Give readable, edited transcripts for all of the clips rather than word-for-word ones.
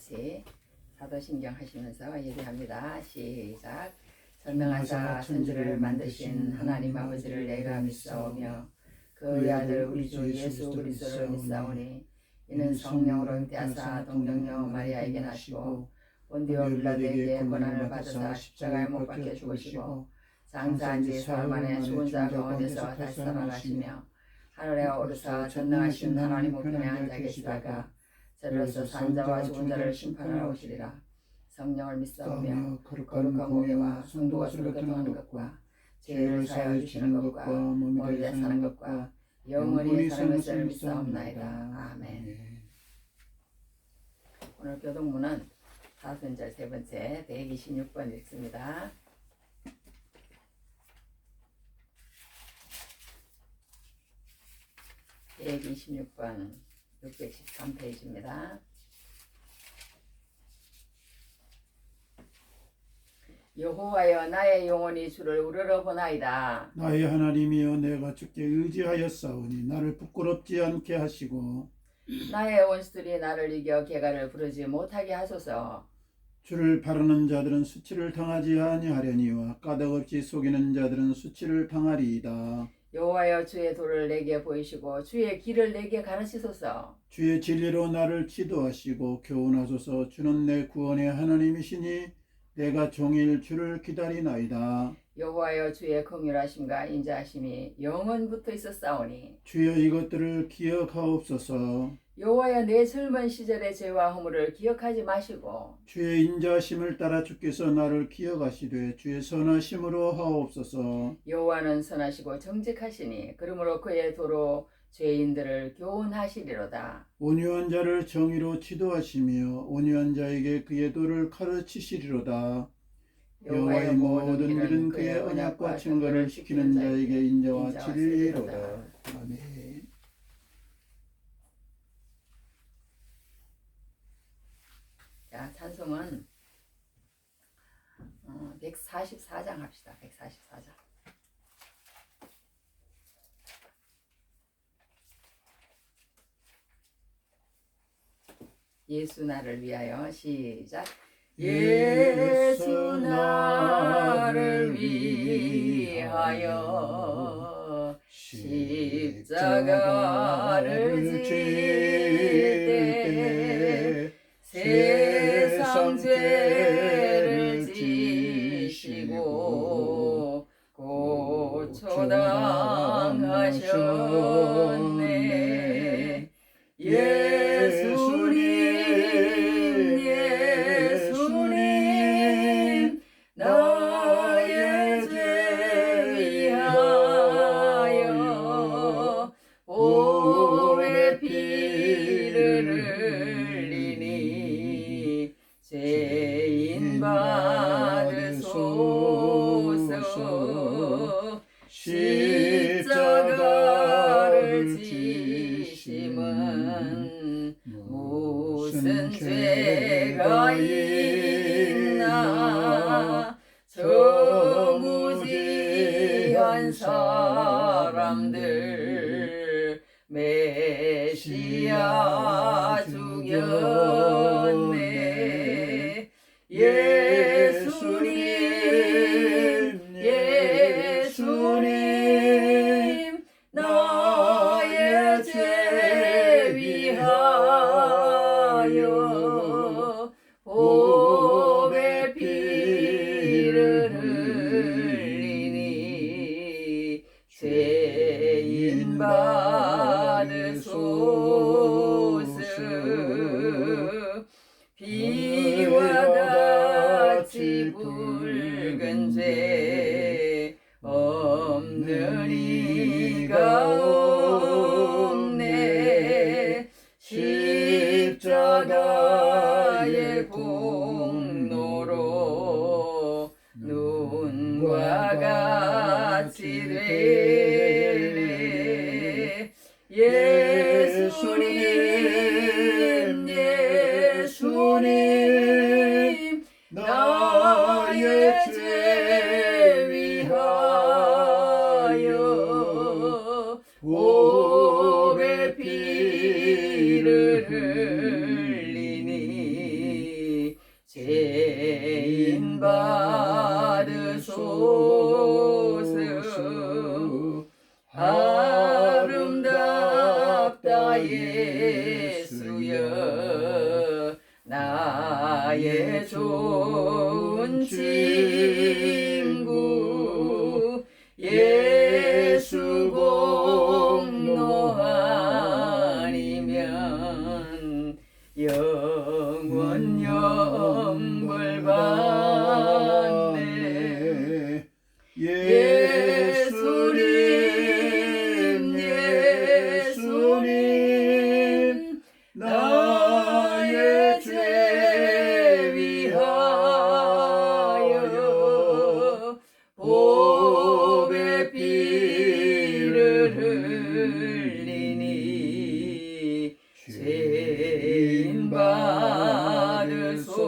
같이 사도신경 하시면서 예배합니다. 시작. 전능하사 천지를 만드신 하나님 아버지를 내가 믿사오며 그의 아들 우리 주 예수 그리스도를 믿사오니 이는 성령으로 잉태하사 동정녀 마리아에게 나시고 본디오 빌라도에게 고난을 받으사 십자가에 못 박혀 죽으시고 장사한 지 사흘 만에 죽은 자 가운데서 다시 살아나시며 하늘에 오르사 전능하신 하나님 우편에 앉아 계시다가 저리로서 산 자와 죽은 자를 심판하러 오시리라. 성령을 믿사오며 거룩한 공예와 성도가 서로 교통하는 것과 죄를 사하여 주시는 것과 몸이 되어 사는 것과 영원히 사는 것을 믿사옵나이다. 아멘. 오늘 교독문은 사순절 세 번째 126번 읽습니다. (126번) 613페이지입니다. 여호와여 나의 영혼이 주를 우러러 보나이다. 나의 하나님이여 내가 주께 의지하였사오니 나를 부끄럽지 않게 하시고 나의 원수들이 나를 이겨 개가를 부르지 못하게 하소서. 주를 바르는 자들은 수치를 당하지 아니하려니와 까닭없이 속이는 자들은 수치를 당하리이다. 여호와여 주의 도를 내게 보이시고 주의 길을 내게 가르치소서. 주의 진리로 나를 지도하시고 교훈하소서. 주는 내 구원의 하나님이시니 내가 종일 주를 기다리나이다. 여호와여 주의 긍휼하심과 인자하심이 영원부터 있었사오니 주여 이것들을 기억하옵소서. 여호와여 내 젊은 시절의 죄와 허물을 기억하지 마시고 주의 인자하심을 따라 주께서 나를 기억하시되 주의 선하심으로 하옵소서. 여호와는 선하시고 정직하시니 그러므로 그의 도로 죄인들을 교훈하시리로다. 온유한 자를 정의로 지도하시며 온유한 자에게 그의 도를 가르치시리로다. 여호와의 모든 길은 그의 언약과 증거를 지키는 자에게 인자와 진리로다. 아멘. 자, 찬송은 144장 합시다. 144장. 예수 나를 위하여 시작. 예수 나를 위하여 십자가를 질 때 세상 죄를 지시고 고초당하셨네. 예수님 나의 죄 위하여 보배 피를 흘리니 죄인 받으소서. 십자가를 지심은 무슨 죄가 있나. 저 무지한 사람들 메시아 죽였네. 예수님 나의 죄 위하여 보배 피를 흘리니 죄인 받으소서. 비와 같이 붉은 죄 없는 이가 없네. 십자가의 공로로 눈과 같이 되네. 예수님 나의 죄 위하여 보배 피를 흘리니 영원 영불 받네. 예수님 예수님 나의 죄 위하여 보배 피를 흘리니 죄인 받으소서.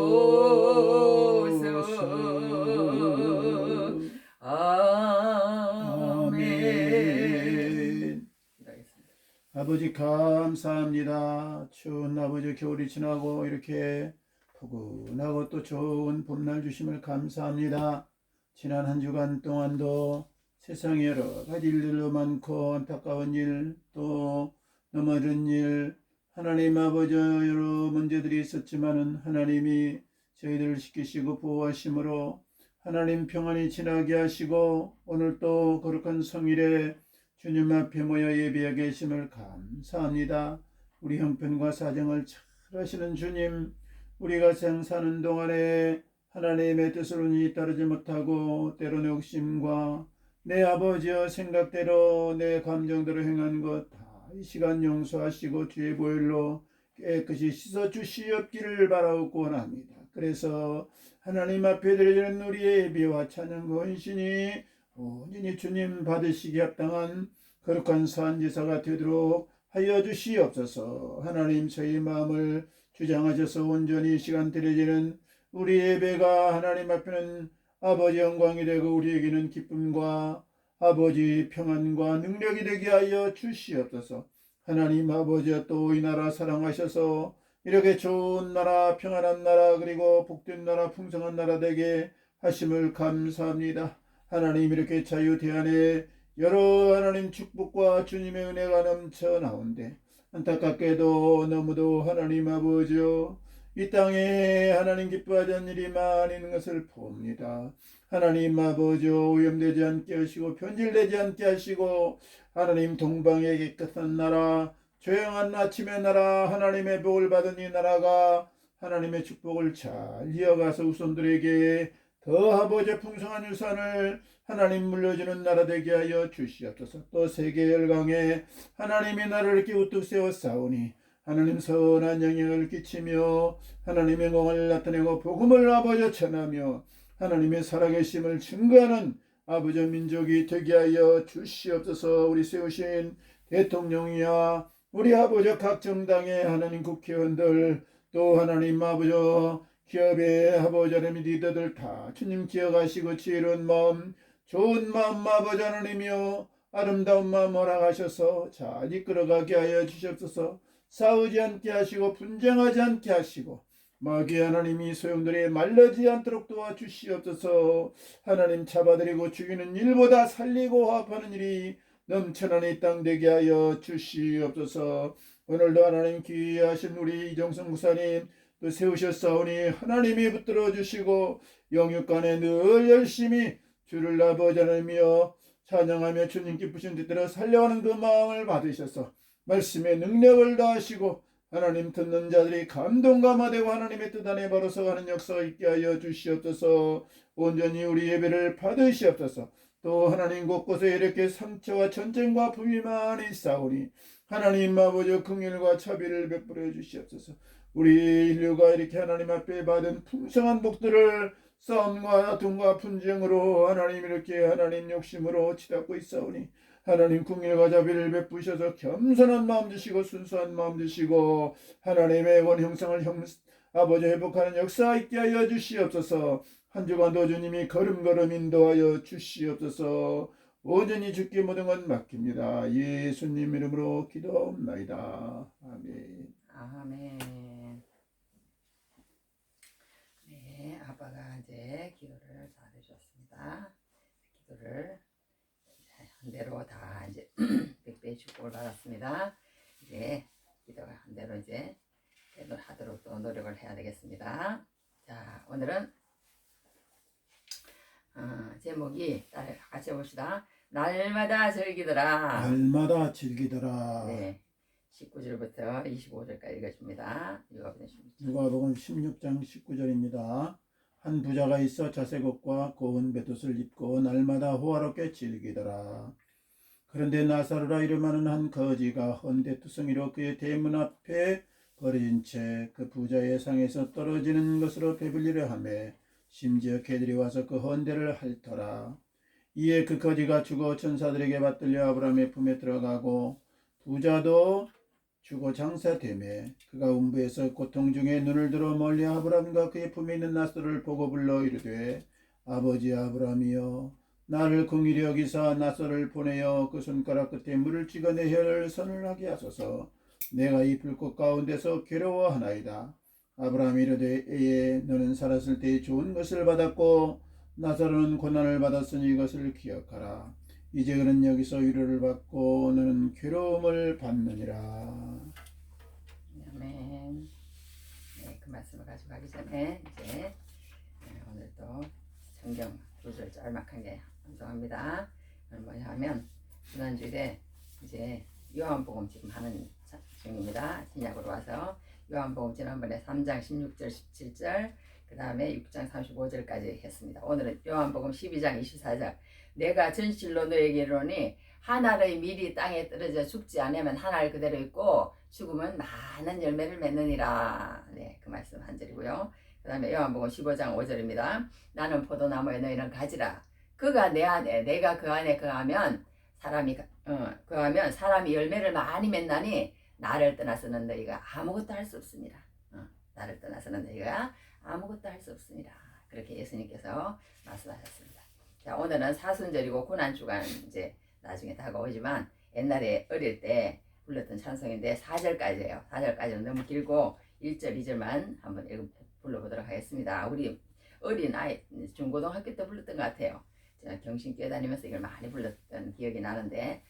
아멘. 기도하겠습니다. 아버지 감사합니다. 추운 아버지 겨울이 지나고 이렇게 포근하고 또 좋은 봄날 주심을 감사합니다. 지난 한 주간 동안도 세상에 여러 가지 일들도 많고 안타까운 일, 또 넘어진 일, 하나님 아버지 여러 문제들이 있었지만은 하나님이 저희들을 지키시고 보호하심으로 하나님 평안히 지나게 하시고 오늘 또 거룩한 성일에 주님 앞에 모여 예배하게 하심을 감사합니다. 우리 형편과 사정을 잘 하시는 주님, 우리가 생사는 동안에 하나님의 뜻을 온전히 따르지 못하고 때로 내 욕심과 내 아버지의 생각대로 내 감정대로 행한 것 다 이 시간 용서하시고 주의 보혈로 깨끗이 씻어 주시옵기를 바라옵고 원합니다. 그래서 하나님 앞에 드려지는 우리의 예배와 찬양과 헌신이 온전히 주님 받으시기 합당한 거룩한 선지자가 되도록 하여 주시옵소서. 하나님 저희 마음을 주장하셔서 온전히 시간 드려지는 우리 예배가 하나님 앞에는 아버지 영광이 되고 우리에게는 기쁨과 아버지 평안과 능력이 되게 하여 주시옵소서. 하나님 아버지 또 이 나라 사랑하셔서 이렇게 좋은 나라, 평안한 나라, 그리고 복된 나라, 풍성한 나라 되게 하심을 감사합니다. 하나님 이렇게 자유 대안에 여러 하나님 축복과 주님의 은혜가 넘쳐 나온데 안타깝게도 너무도 하나님 아버지요 이 땅에 하나님 기뻐하지 않는 일이 많이 있는 것을 봅니다. 하나님 아버지요 오염되지 않게 하시고 변질되지 않게 하시고 하나님 동방의 깨끗한 나라, 조용한 아침의 나라, 하나님의 복을 받은 이 나라가 하나님의 축복을 잘 이어가서 후손들에게 더 아버지의 풍성한 유산을 하나님 물려주는 나라 되게 하여 주시옵소서. 또 세계 열강에 하나님이 나라를 이렇게 우뚝 세워 싸우니 하나님 선한 영향을 끼치며 하나님의 영광을 나타내고 복음을 아버지 전하며 하나님의 살아계심을 증거하는 아버지 민족이 되게 하여 주시옵소서. 우리 세우신 대통령이야 우리 아버지 각 정당의 하나님 국회의원들 또 하나님 아버지 기업의 아버지 하나님 리더들 다 주님 기억하시고 지혜로운 마음 좋은 마음 아버지 하나님이여 아름다운 마음 허락하셔서 잘 이끌어가게 하여 주시옵소서. 싸우지 않게 하시고 분쟁하지 않게 하시고 마귀 하나님이 소용돌이에 말르지 않도록 도와주시옵소서. 하나님 잡아들이고 죽이는 일보다 살리고 화합하는 일이 넘쳐나는 이 땅 되게 하여 주시옵소서. 오늘도 하나님 귀하신 우리 이정성 목사님 또 세우셨사오니 하나님이 붙들어 주시고 영육간에 늘 열심히 주를 아버지 하나님이여 찬양하며 주님 기쁘신 뜻대로 살려가는 그 마음을 받으셔서 말씀의 능력을 다하시고 하나님 듣는 자들이 감동감화되고 하나님의 뜻 안에 바로 서가는 역사가 있게 하여 주시옵소서. 온전히 우리 예배를 받으시옵소서. 또 하나님 곳곳에 이렇게 상처와 전쟁과 아픔이 많이 싸우니 하나님 아버지 긍휼과 자비를 베풀어 주시옵소서. 우리 인류가 이렇게 하나님 앞에 받은 풍성한 복들을 싸움과 다툼과 분쟁으로 하나님 이렇게 하나님 욕심으로 치닫고 있사오니 하나님 긍휼과 자비를 베푸셔서 겸손한 마음 주시고 순수한 마음 주시고 하나님의 원 형상을 아버지 회복하는 역사 있게 하여 주시옵소서. 한 주간도 주님이 걸음걸음 인도하여 주시옵소서. 온전히 주께 모든 것 맡깁니다. 예수님 이름으로 기도옵나이다. 아멘. 아멘. 네, 아빠가 이제 기도를 다 해주셨습니다. 기도를 한 대로 다 이제 100배의 축복을 받았습니다. 이제 기도가 한 대로 이제 하도록 또 노력을 해야 되겠습니다. 자, 오늘은 제목이 같이 해봅시다. 날마다 즐기더라. 날마다 즐기더라. 네, 19절부터 25절까지 읽어줍니다. 누가복음 16장 19절입니다. 한 부자가 있어 자색 옷과 고운 겉옷을 입고 날마다 호화롭게 즐기더라. 그런데 나사로라 이름하는 한 거지가 헌대투성이로 그의 대문 앞에 버려진 채 그 부자의 상에서 떨어지는 것으로 배불리려 하며 심지어 개들이 와서 그 헌대를 핥더라. 이에 그 거지가 죽어 천사들에게 받들려 아브라함의 품에 들어가고 부자도 죽어 장사되며 그가 음부에서 고통 중에 눈을 들어 멀리 아브라함과 그의 품에 있는 나사로를 보고 불러 이르되 아버지 아브라함이여 나를 긍휼히 여기사 나사로를 보내어 그 손가락 끝에 물을 찍어 내 혀를 서늘하게 하소서. 내가 이 불꽃 가운데서 괴로워하나이다. 아브라함이 이르되 에에 너는 살았을 때 좋은 것을 받았고 나사로는 고난을 받았으니 이것을 기억하라. 이제 그는 여기서 위로를 받고 너는 괴로움을 받느니라. 아멘. 네, 그 말씀을 가지고 가기 전에 이제 오늘 또 성경 두 절 짤막하게 암송합니다. 뭐냐 하면 지난주에 이제 요한복음 지금 하는 중입니다. 신약으로 와서 요한복음 지난번에 3장 16절 17절 그 다음에 6장 35절까지 했습니다. 오늘은 요한복음 12장 24절 내가 진실로 너에게 이르노니 한 알의 밀이 땅에 떨어져 죽지 않으면 한 알 그대로 있고 죽으면 많은 열매를 맺느니라. 네, 그 말씀 한 절이고요. 그 다음에 요한복음 15장 5절입니다. 나는 포도나무에 너희는 가지라. 그가 내 안에 내가 그 안에 거하면 사람이 열매를 많이 맺나니 나를 떠나서는 너희가 아무것도 할 수 없습니다. 나를 떠나서는 너희가 아무것도 할 수 없습니다. 그렇게 예수님께서 말씀하셨습니다. 자, 오늘은 사순절이고 고난주간 이제 나중에 다가오지만 옛날에 어릴 때 불렀던 찬송인데 4절까지예요. 4절까지는 너무 길고 1절, 2절만 한번 불러보도록 하겠습니다. 우리 어린 아이 중고등학교 때 불렀던 것 같아요. 제가 경신교회 다니면서 이걸 많이 불렀던 기억이 나는데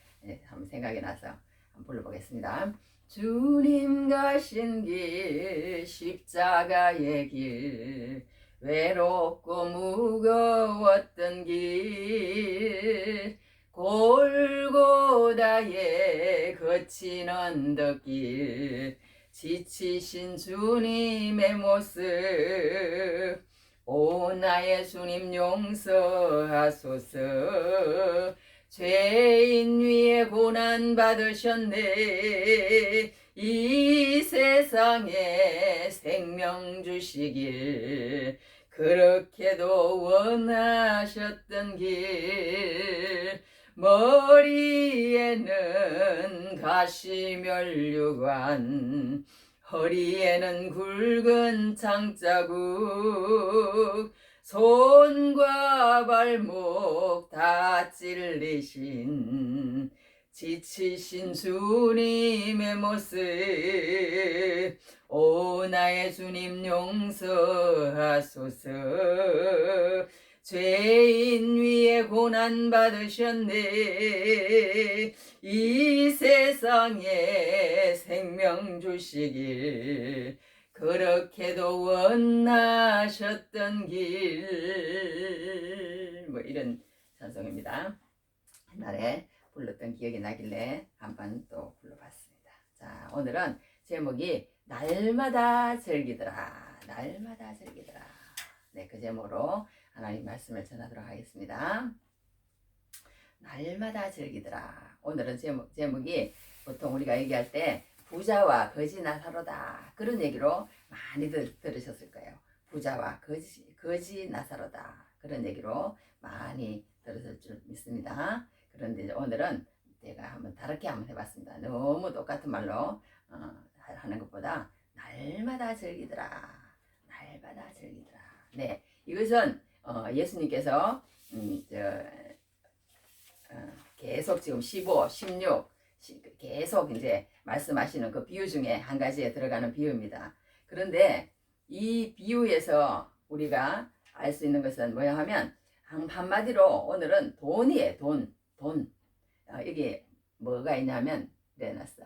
한번 생각이 나서 한번 불러보겠습니다. 주님 가신 길 십자가의 길 외롭고 무거웠던 길 골고다의 거친 언덕길 지치신 주님의 모습 오 나의 주님 용서하소서 죄인 위에 고난 받으셨네 이 세상에 생명 주시길 그렇게도 원하셨던 길 머리에는 가시면류관 허리에는 굵은 창자국 손과 발목 다 찔리신 지치신 주님의 모습 오 나의 주님 용서하소서 죄인 위에 고난 받으셨네 이 세상에 생명 주시길 그렇게도 원하셨던 길 뭐 이런 찬송입니다. 옛날에 불렀던 기억이 나길래 한번 또 불러봤습니다. 자, 오늘은 제목이 날마다 즐기더라. 날마다 즐기더라. 네, 그 제목으로 하나님 말씀을 전하도록 하겠습니다. 날마다 즐기더라. 오늘은 제목이 보통 우리가 얘기할 때 부자와 거지 나사로다 그런 얘기로 많이 들으셨을 거예요. 부자와 거지 나사로다 그런 얘기로 많이 들으실 줄 믿습니다. 그런데 오늘은 제가 한번 다르게 한번 해봤습니다. 너무 똑같은 말로 하는 것보다 날마다 즐기더라. 날마다 즐기더라. 네, 이것은 예수님께서 계속 지금 15, 16 계속 이제 말씀하시는 그 비유 중에 한 가지에 들어가는 비유입니다. 그런데 이 비유에서 우리가 알 수 있는 것은 뭐냐 하면 한마디로 오늘은 돈이에요. 돈. 이게 뭐가 있냐면 내놨어.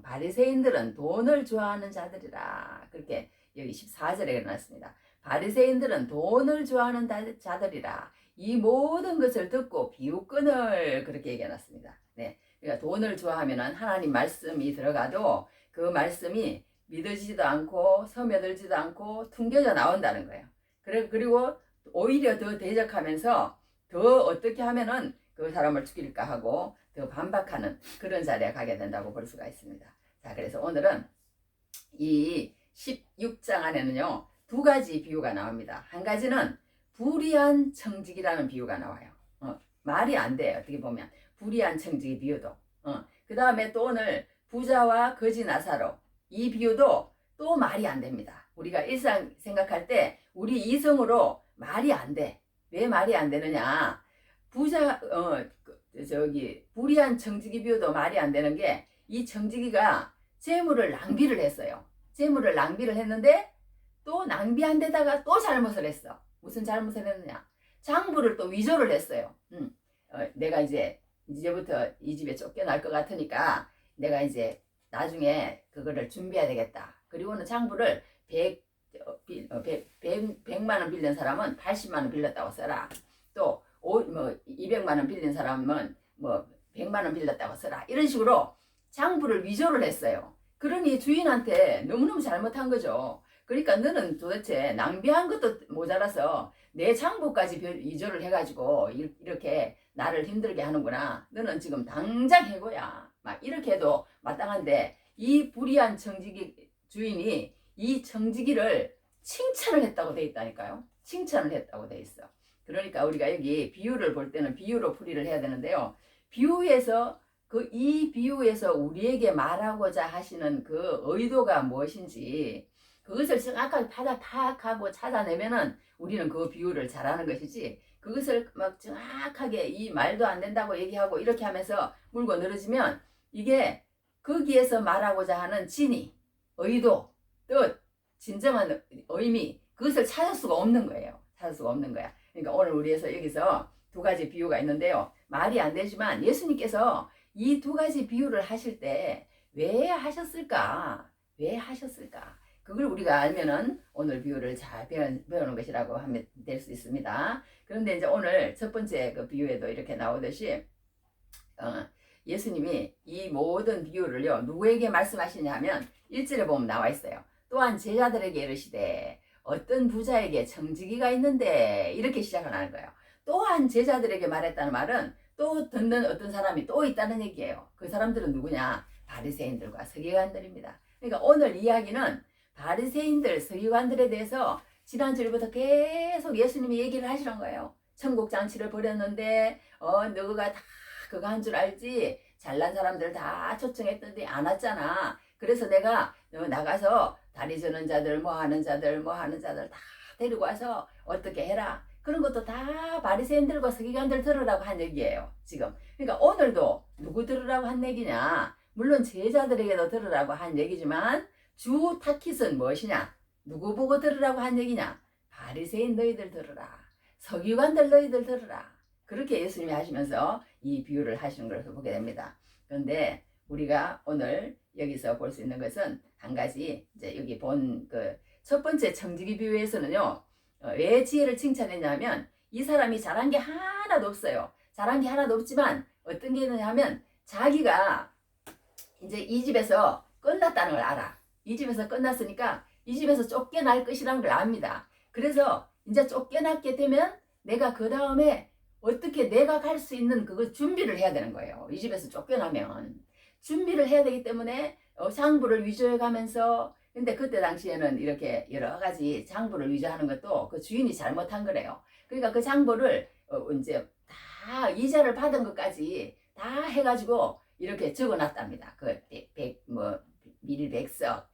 바리새인들은 돈을 좋아하는 자들이라. 그렇게 여기 14절에 해놨습니다. 바리새인들은 돈을 좋아하는 자들이라. 이 모든 것을 듣고 비유권을 그렇게 얘기해놨습니다. 네, 그러니까 돈을 좋아하면은 하나님 말씀이 들어가도 그 말씀이 믿어지지도 않고 스며들지도 않고 퉁겨져 나온다는 거예요. 그리고 오히려 더 대적하면서 더 어떻게 하면은 그 사람을 죽일까 하고 더 반박하는 그런 자리에 가게 된다고 볼 수가 있습니다. 자, 그래서 오늘은 이 16장 안에는요, 두 가지 비유가 나옵니다. 한 가지는 불의한 청직이라는 비유가 나와요. 말이 안 돼요. 어떻게 보면 불의한 청직의 비유도. 그 다음에 또 오늘 부자와 거지 나사로, 이 비유도 또 말이 안 됩니다. 우리가 일상 생각할 때 우리 이성으로 말이 안 돼. 왜 말이 안 되느냐? 불의한 청지기 비유도 말이 안 되는 게, 이 청지기가 재물을 낭비를 했어요. 재물을 낭비를 했는데 또 낭비한 데다가 또 잘못을 했어. 무슨 잘못을 했느냐? 장부를 또 위조를 했어요. 내가 이제부터 이 집에 쫓겨날 것 같으니까 내가 이제 나중에 그거를 준비해야 되겠다. 그리고는 장부를 100만 원 빌린 사람은 80만 원 빌렸다고 써라. 또 200만 원 빌린 사람은 100만 원 빌렸다고 써라. 이런 식으로 장부를 위조를 했어요. 그러니 주인한테 너무너무 잘못한 거죠. 그러니까 너는 도대체 낭비한 것도 모자라서 내 장부까지 위조를 해가지고 이렇게 나를 힘들게 하는구나. 너는 지금 당장 해고야. 막 이렇게 해도 마땅한데, 이 불의한 청지기 주인이 이 청지기를 칭찬을 했다고 돼 있다니까요. 칭찬을 했다고 돼 있어. 그러니까 우리가 여기 비유를 볼 때는 비유로 풀이를 해야 되는데요. 이 비유에서 우리에게 말하고자 하시는 그 의도가 무엇인지 그것을 정확하게 파악하고 찾아내면은 우리는 그 비유를 잘하는 것이지, 그것을 막 정확하게 이 말도 안 된다고 얘기하고 이렇게 하면서 물고 늘어지면 이게 거기에서 말하고자 하는 진의, 의도, 뜻, 진정한 의미, 그것을 찾을 수가 없는 거예요. 찾을 수가 없는 거야. 그러니까 오늘 우리에서 여기서 두 가지 비유가 있는데요. 말이 안 되지만 예수님께서 이 두 가지 비유를 하실 때 왜 하셨을까? 왜 하셨을까? 그걸 우리가 알면은 오늘 비유를 잘 배우는 것이라고 하면 될 수 있습니다. 그런데 이제 오늘 첫 번째 그 비유에도 이렇게 나오듯이, 예수님이 이 모든 비유를요, 누구에게 말씀하시냐 하면 1절에 보면 나와 있어요. 또한 제자들에게 이르시되 어떤 부자에게 청지기가 있는데, 이렇게 시작을 하는 거예요. 또한 제자들에게 말했다는 말은 또 듣는 어떤 사람이 또 있다는 얘기예요. 그 사람들은 누구냐? 바리새인들과 서기관들입니다. 그러니까 오늘 이야기는 바리새인들, 서기관들에 대해서 지난주부터 계속 예수님이 얘기를 하시는 거예요. 천국 잔치를 벌였는데 너가 다 그거 한 줄 알지? 잘난 사람들 다 초청했던데 안 왔잖아. 그래서 내가 너 나가서 다리 저는 자들 뭐 하는 자들 다 데리고 와서 어떻게 해라. 그런 것도 다 바리새인들과 서기관들 들으라고 한 얘기예요. 지금. 그러니까 오늘도 누구 들으라고 한 얘기냐? 물론 제자들에게도 들으라고 한 얘기지만 주 타깃은 무엇이냐? 누구 보고 들으라고 한 얘기냐? 바리새인 너희들 들으라. 서기관들 너희들 들으라. 그렇게 예수님이 하시면서 이 비유를 하시는 것을 보게 됩니다. 그런데 우리가 오늘 여기서 볼 수 있는 것은 한 가지, 이제 여기 본 그 첫 번째 청지기 비유에서는요, 왜 지혜를 칭찬했냐면 이 사람이 잘한 게 하나도 없어요. 잘한 게 하나도 없지만 어떤 게 있느냐 하면 자기가 이제 이 집에서 끝났다는 걸 알아. 이 집에서 끝났으니까 이 집에서 쫓겨날 것이라는 걸 압니다. 그래서 이제 쫓겨났게 되면 내가 그 다음에 어떻게 내가 갈 수 있는 그거 준비를 해야 되는 거예요. 이 집에서 쫓겨나면 준비를 해야 되기 때문에 장부를 위조해 가면서, 근데 그때 당시에는 이렇게 여러 가지 장부를 위조하는 것도 그 주인이 잘못한 거래요. 그러니까 그 장부를 이제 다 이자를 받은 것까지 다 해가지고 이렇게 적어놨답니다. 밀백석,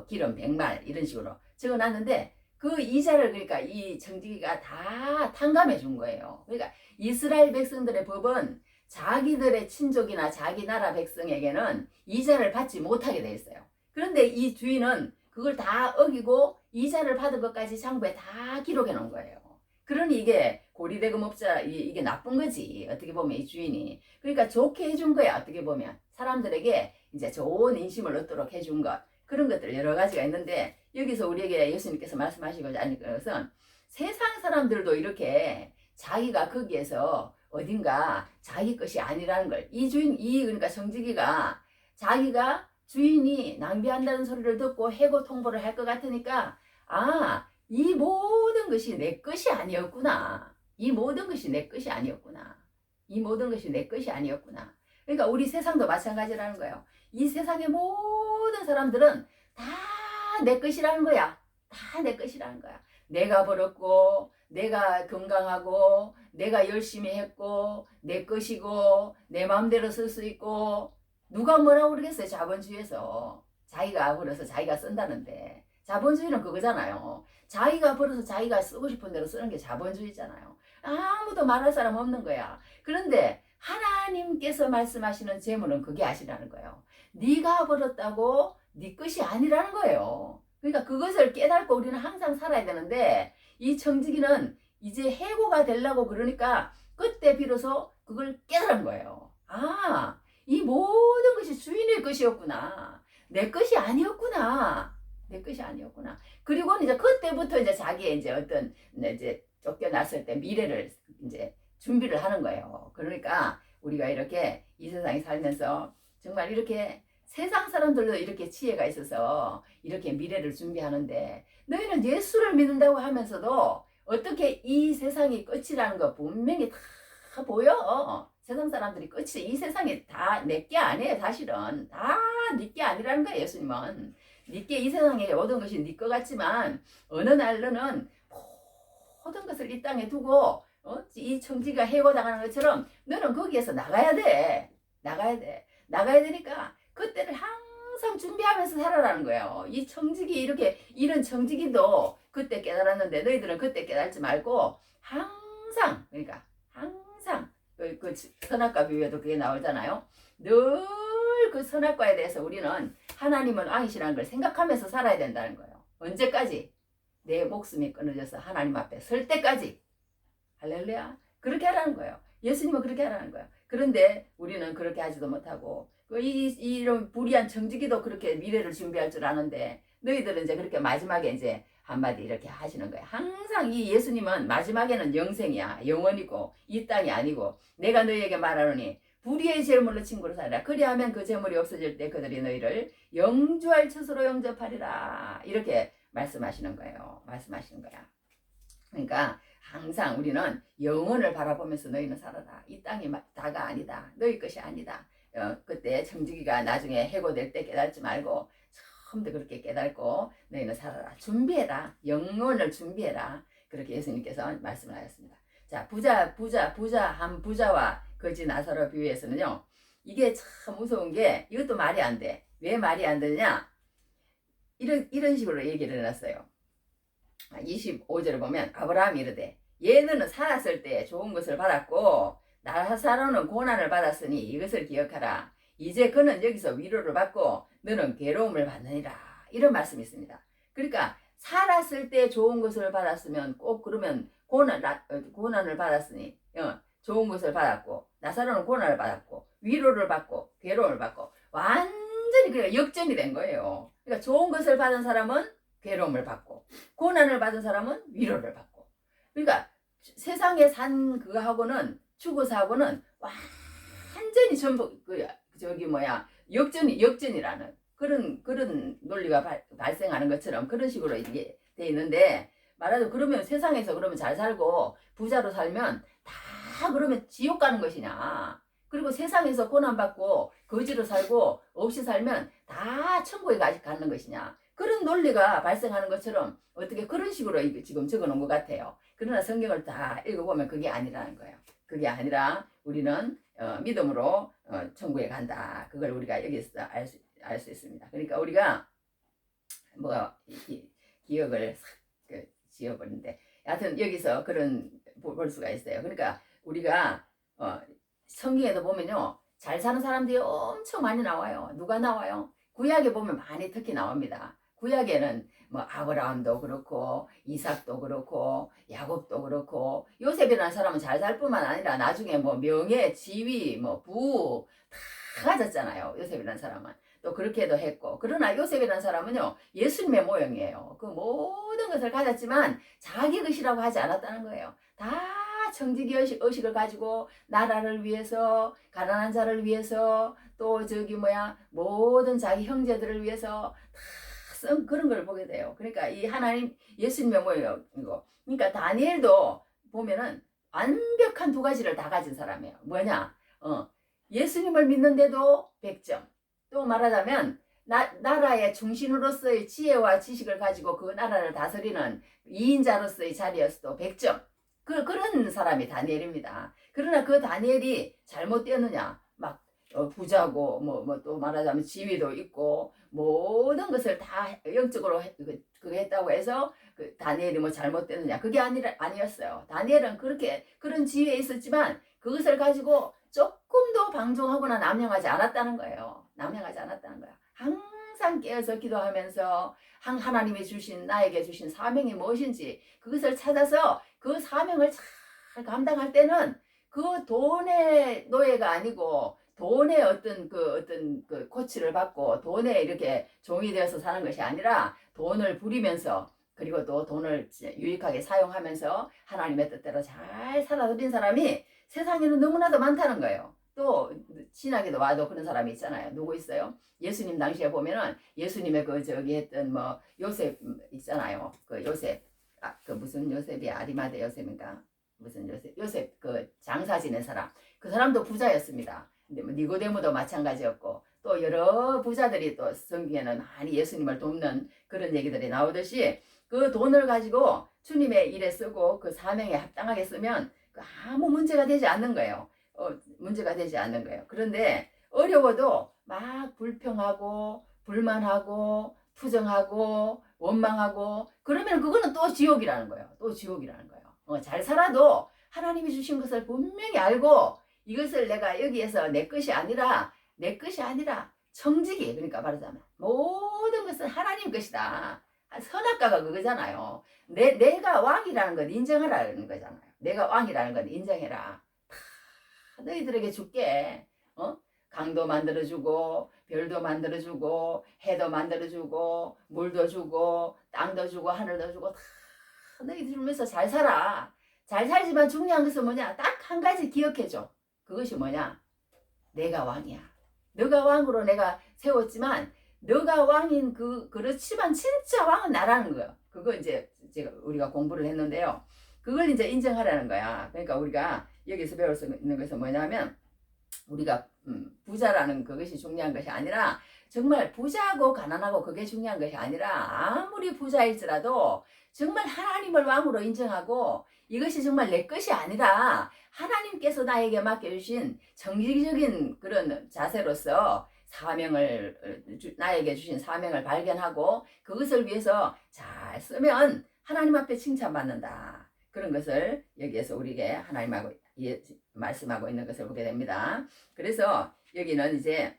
기름 100말 이런 식으로 적어놨는데 그 이자를, 그러니까 이 청지기가 다 탕감해 준 거예요. 그러니까 이스라엘 백성들의 법은 자기들의 친족이나 자기 나라 백성에게는 이자를 받지 못하게 돼 있어요. 그런데 이 주인은 그걸 다 어기고 이자를 받은 것까지 장부에 다 기록해 놓은 거예요. 그러니 이게 고리대금업자, 이게 나쁜 거지. 어떻게 보면 이 주인이. 그러니까 좋게 해준 거야. 어떻게 보면 사람들에게 이제 좋은 인심을 얻도록 해준 것. 그런 것들 여러 가지가 있는데, 여기서 우리에게 예수님께서 말씀하시고자 하는 것은 세상 사람들도 이렇게 자기가 거기에서 어딘가 자기 것이 아니라는 걸. 이 주인, 그러니까 청지기가 자기가 주인이 낭비한다는 소리를 듣고 해고 통보를 할 것 같으니까, 아, 이 모든 것이 내 것이 아니었구나. 이 모든 것이 내 것이 아니었구나. 이 모든 것이 내 것이 아니었구나. 그러니까 우리 세상도 마찬가지라는 거예요. 이 세상의 모든 사람들은 다 내 것이라는 거야. 다 내 것이라는 거야. 내가 벌었고, 내가 건강하고, 내가 열심히 했고, 내 것이고, 내 마음대로 쓸 수 있고, 누가 뭐라고 그러겠어요, 자본주의에서. 자기가 벌어서 자기가 쓴다는데. 자본주의는 그거잖아요. 자기가 벌어서 자기가 쓰고 싶은 대로 쓰는 게 자본주의잖아요. 아무도 말할 사람 없는 거야. 그런데 하나님께서 말씀하시는 재물은 그게 아시라는 거예요. 네가 벌었다고 네 것이 아니라는 거예요. 그러니까 그것을 깨닫고 우리는 항상 살아야 되는데, 이 청지기는 이제 해고가 되려고 그러니까 그때 비로소 그걸 깨달은 거예요. 아, 이 모든 것이 주인의 것이었구나. 내 것이 아니었구나. 내 것이 아니었구나. 그리고 이제 그때부터 이제 자기의 이제 어떤 이제 쫓겨났을 때 미래를 이제 준비를 하는 거예요. 그러니까 우리가 이렇게 이 세상에 살면서 정말 이렇게 세상 사람들도 이렇게 지혜가 있어서 이렇게 미래를 준비하는데, 너희는 예수를 믿는다고 하면서도 어떻게 이 세상이 끝이라는 거 분명히 다 보여. 세상 사람들이 끝이, 이 세상이 다 내 게 아니에요. 사실은 다 네 게 아니라는 거예요. 예수님은 네게 이 세상에 모든 것이 네 것 같지만 어느 날 너는 모든 것을 이 땅에 두고 이 청지가 해고당하는 것처럼 너는 거기에서 나가야 돼. 나가야 되니까 그때를 항상 준비하면서 살아라는 거예요. 이 청지기, 이렇게 이런 청지기도 그때 깨달았는데 너희들은 그때 깨달지 말고 항상, 그러니까 항상 그 선악과 비유에도 그게 나오잖아요. 늘 그 선악과에 대해서 우리는 하나님은 왕이시라는 걸 생각하면서 살아야 된다는 거예요. 언제까지? 내 목숨이 끊어져서 하나님 앞에 설 때까지. 할렐루야. 그렇게 하라는 거예요. 예수님은 그렇게 하라는 거예요. 그런데 우리는 그렇게 하지도 못하고, 이런 불의한 청지기도 그렇게 미래를 준비할 줄 아는데, 너희들은 이제 그렇게 마지막에 이제 한마디 이렇게 하시는 거예요. 항상 이 예수님은 마지막에는 영생이야. 영원이고 이 땅이 아니고, 내가 너희에게 말하노니 불의의 재물로 친구로 살라. 그리하면 그 재물이 없어질 때 그들이 너희를 영주할 처소로 영접하리라. 이렇게 말씀하시는 거예요. 말씀하시는 거야. 그러니까 항상 우리는 영원을 바라보면서 너희는 살아라. 이 땅이 다가 아니다. 너희 것이 아니다. 그때 청지기가 나중에 해고될 때 깨닫지 말고 처음부터 그렇게 깨닫고 너희는 살아라. 준비해라. 영원을 준비해라. 그렇게 예수님께서 말씀을 하셨습니다. 자, 한 부자와 거지 나사로 비유에서는요, 이게 참 무서운 게, 이것도 말이 안 돼. 왜 말이 안 되느냐? 이런 식으로 얘기를 해놨어요. 25절을 보면 아브라함이 이르되 얘는 살았을 때 좋은 것을 받았고 나사로는 고난을 받았으니 이것을 기억하라. 이제 그는 여기서 위로를 받고 너는 괴로움을 받느니라. 이런 말씀이 있습니다. 그러니까 살았을 때 좋은 것을 받았으면 꼭 그러면 고난을 받았으니 좋은 것을 받았고, 나사로는 고난을 받았고 위로를 받고 괴로움을 받고, 완전히 그러니까 역전이 된 거예요. 그러니까 좋은 것을 받은 사람은 괴로움을 받고, 고난을 받은 사람은 위로를 받고. 그러니까 세상에 산 그거하고는 추구사하고는 완전히 전부 역전이라는 그런 논리가 발생하는 것처럼 그런 식으로 이게 돼 있는데, 말하자면 그러면 세상에서 그러면 잘 살고 부자로 살면 다 그러면 지옥 가는 것이냐? 그리고 세상에서 고난받고 거지로 살고 없이 살면 다 천국에 가는 것이냐? 그런 논리가 발생하는 것처럼 어떻게 그런 식으로 지금 적어놓은 것 같아요. 그러나 성경을 다 읽어보면 그게 아니라는 거예요. 그게 아니라 우리는 믿음으로 천국에 간다. 그걸 우리가 여기서 알 수 있습니다. 그러니까 우리가 기억을 지어버리는데, 하여튼 여기서 그런 볼 수가 있어요. 그러니까 우리가 성경에도 보면요, 잘 사는 사람들이 엄청 많이 나와요. 누가 나와요? 구약에 보면 많이 특히 나옵니다. 구약에는 아브라함도 그렇고 이삭도 그렇고 야곱도 그렇고, 요셉이라는 사람은 잘 살 뿐만 아니라 나중에 명예, 지위, 부 다 가졌잖아요. 요셉이라는 사람은 또 그렇게도 했고. 그러나 요셉이라는 사람은요, 예수님의 모형이에요. 그 모든 것을 가졌지만 자기 것이라고 하지 않았다는 거예요. 다 청지기 의식을 가지고 나라를 위해서, 가난한 자를 위해서, 또 모든 자기 형제들을 위해서 다 그런 걸 보게 돼요. 그러니까 이 하나님, 예수님의 뭐예요? 이거. 그러니까 다니엘도 보면은 완벽한 두 가지를 다 가진 사람이에요. 뭐냐? 예수님을 믿는데도 100점. 또 말하자면 나라의 중심으로서의 지혜와 지식을 가지고 그 나라를 다스리는 2인자로서의 자리였어도 100점. 그런 사람이 다니엘입니다. 그러나 그 다니엘이 잘못되었느냐? 막 부자고 또 말하자면 지위도 있고 모든 것을 다 영적으로 그거 했다고 해서 그 다니엘이 뭐 잘못되느냐? 그게 아니었어요. 다니엘은 그런 지위에 있었지만 그것을 가지고 조금도 방종하거나 남용하지 않았다는 거예요. 남용하지 않았다는 거야. 항상 깨어서 기도하면서 하나님이 나에게 주신 사명이 무엇인지 그것을 찾아서 그 사명을 잘 감당할 때는 그 돈의 노예가 아니고 돈의 어떤 그 코치를 받고 돈에 이렇게 종이 되어서 사는 것이 아니라 돈을 부리면서 그리고 또 돈을 유익하게 사용하면서 하나님의 뜻대로 잘 살아들인 사람이 세상에는 너무나도 많다는 거예요. 또 신학에도 와도 그런 사람이 있잖아요. 누구 있어요? 예수님 당시에 보면은 예수님의 했던 요셉 있잖아요. 그 요셉, 그 무슨 요셉이 아리마대 요셉인가? 무슨 요셉 그 장사 지낸 사람. 그 사람도 부자였습니다. 근데 니고데모도 마찬가지였고 또 여러 부자들이 또 성경에는 많이 예수님을 돕는 그런 얘기들이 나오듯이 그 돈을 가지고 주님의 일에 쓰고 그 사명에 합당하게 쓰면 아무 문제가 되지 않는 거예요. 문제가 되지 않는 거예요. 그런데 어려워도 막 불평하고 불만하고 투정하고 원망하고 그러면 그거는 또 지옥이라는 거예요. 또 지옥이라는 거예요. 잘 살아도 하나님이 주신 것을 분명히 알고 이것을 내가 여기에서 내 것이 아니라 청지기, 그러니까 말하자면 모든 것은 하나님 것이다. 선악과가 그거잖아요. 내가 왕이라는 건 인정하라는 거잖아요. 내가 왕이라는 건 인정해라. 다 너희들에게 줄게. 강도 만들어주고 별도 만들어주고 해도 만들어주고 물도 주고 땅도 주고 하늘도 주고 다 너희들 주면서 잘 살아. 잘 살지만 중요한 것은 뭐냐? 딱 한 가지 기억해줘. 그것이 뭐냐? 내가 왕이야. 너가 왕으로 내가 세웠지만 너가 왕인 그렇지만 진짜 왕은 나라는 거예요. 그거 이제 우리가 공부를 했는데요. 그걸 이제 인정하라는 거야. 그러니까 우리가 여기서 배울 수 있는 것은 뭐냐면 우리가 부자라는 그것이 중요한 것이 아니라 정말 부자고 가난하고 그게 중요한 것이 아니라 아무리 부자일지라도 정말 하나님을 왕으로 인정하고 이것이 정말 내 것이 아니라 하나님께서 나에게 맡겨주신 정기적인 그런 자세로서 나에게 주신 사명을 발견하고 그것을 위해서 잘 쓰면 하나님 앞에 칭찬받는다. 그런 것을 여기에서 우리에게 하나님하고 말씀하고 있는 것을 보게 됩니다. 그래서 여기는 이제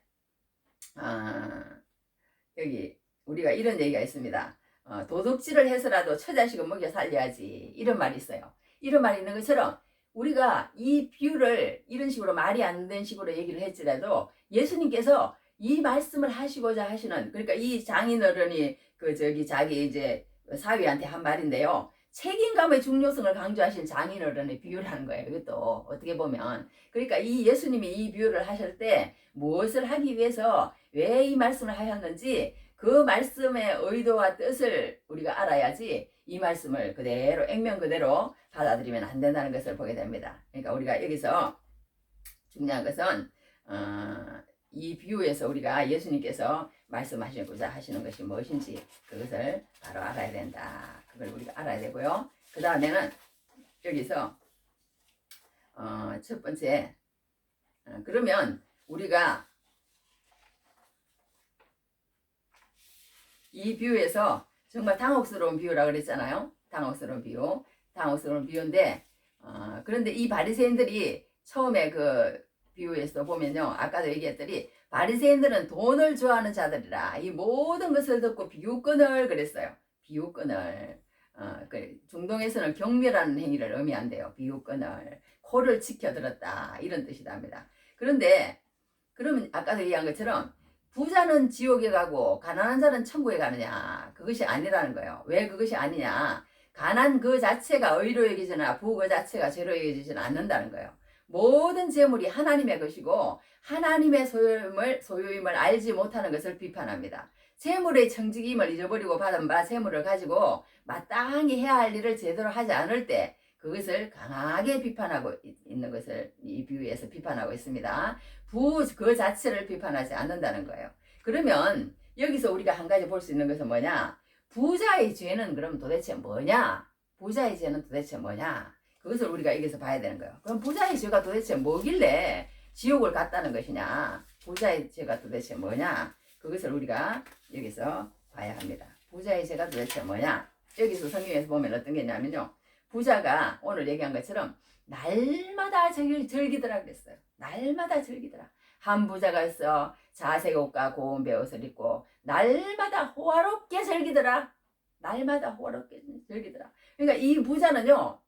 여기 우리가 이런 얘기가 있습니다. 도둑질을 해서라도 처자식은 먹여 살려야지, 이런 말이 있어요. 이런 말이 있는 것처럼 우리가 이 비유를 이런 식으로 말이 안 되는 식으로 얘기를 했지라도 예수님께서 이 말씀을 하시고자 하시는, 그러니까 이 장인어른이 자기 이제 사위한테 한 말인데요. 책임감의 중요성을 강조하신 장인어른의 비유라는 거예요. 이것도 어떻게 보면. 그러니까 이 예수님이 이 비유를 하실 때 무엇을 하기 위해서 왜 이 말씀을 하셨는지 그 말씀의 의도와 뜻을 우리가 알아야지 이 말씀을 그대로 액면 그대로 받아들이면 안 된다는 것을 보게 됩니다. 그러니까 우리가 여기서 중요한 것은 이 비유에서 우리가 예수님께서 말씀하시고자 하시는 것이 무엇인지 그것을 바로 알아야 된다. 그걸 우리가 알아야 되고요. 그 다음에는 여기서 첫 번째, 그러면 우리가 이 비유에서 정말 당혹스러운 비유라고 그랬잖아요. 당혹스러운 비유인데 그런데 이 바리새인들이 처음에 그 비유에서 보면요, 아까도 얘기했더니 바리새인들은 돈을 좋아하는 자들이라 이 모든 것을 듣고 비웃거늘 그랬어요. 비웃거늘. 중동에서는 경멸하는 행위를 의미한대요. 비웃거늘. 코를 치켜들었다, 이런 뜻이랍니다. 그런데 그러면 아까도 얘기한 것처럼 부자는 지옥에 가고 가난한 자는 천국에 가느냐? 그것이 아니라는 거예요. 왜 그것이 아니냐? 가난 그 자체가 의로 여기지나 부 그 자체가 죄로 여기지는 않는다는 거예요. 모든 재물이 하나님의 것이고 하나님의 소유임을 알지 못하는 것을 비판합니다. 재물의 청지기임을 잊어버리고 받은 바 재물을 가지고 마땅히 해야 할 일을 제대로 하지 않을 때 그것을 강하게 비판하고 있는 것을 이 비유에서 비판하고 있습니다. 부 그 자체를 비판하지 않는다는 거예요. 그러면 여기서 우리가 한 가지 볼 수 있는 것은 뭐냐? 부자의 죄는 그럼 도대체 뭐냐? 부자의 죄는 도대체 뭐냐? 그것을 우리가 여기서 봐야 되는 거예요. 그럼 부자의 죄가 도대체 뭐길래 지옥을 갔다는 것이냐? 부자의 죄가 도대체 뭐냐? 그것을 우리가 여기서 봐야 합니다. 부자의 죄가 도대체 뭐냐? 여기서 성경에서 보면 어떤 게 있냐면요. 부자가 오늘 얘기한 것처럼 날마다 즐기더라 그랬어요. 날마다 즐기더라. 한 부자가 있어 자색 옷과 고운 베옷을 입고 날마다 호화롭게 즐기더라. 날마다 호화롭게 즐기더라. 그러니까 이 부자는요.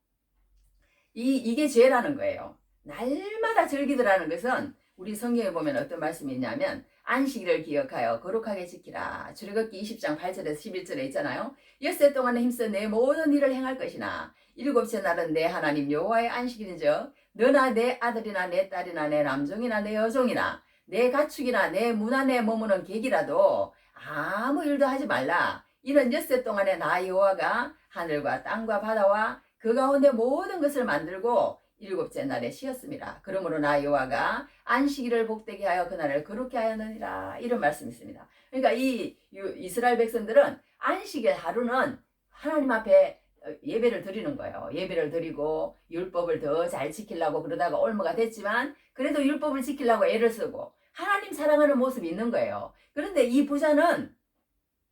이게 죄라는 거예요. 날마다 즐기더라는 것은 우리 성경에 보면 어떤 말씀이 있냐면 안식일을 기억하여 거룩하게 지키라. 출애굽기 20장 8절에서 11절에 있잖아요. 엿새 동안에 힘써 내 모든 일을 행할 것이나 일곱째 날은 내 하나님 여호와의 안식일인즉 너나 내 아들이나 내 딸이나 내 남종이나 내 여종이나 내 가축이나 내 문 안에 머무는 객이라도 아무 일도 하지 말라. 이런 엿새 동안에 나 여호와가 하늘과 땅과 바다와 그 가운데 모든 것을 만들고 일곱째 날에 쉬었습니다. 그러므로 나 여호와가 안식일을 복되게 하여 그날을 거룩게 하였느니라. 이런 말씀이 있습니다. 그러니까 이 이스라엘 백성들은 안식일 하루는 하나님 앞에 예배를 드리는 거예요. 예배를 드리고 율법을 더 잘 지키려고 그러다가 올무가 됐지만 그래도 율법을 지키려고 애를 쓰고 하나님 사랑하는 모습이 있는 거예요. 그런데 이 부자는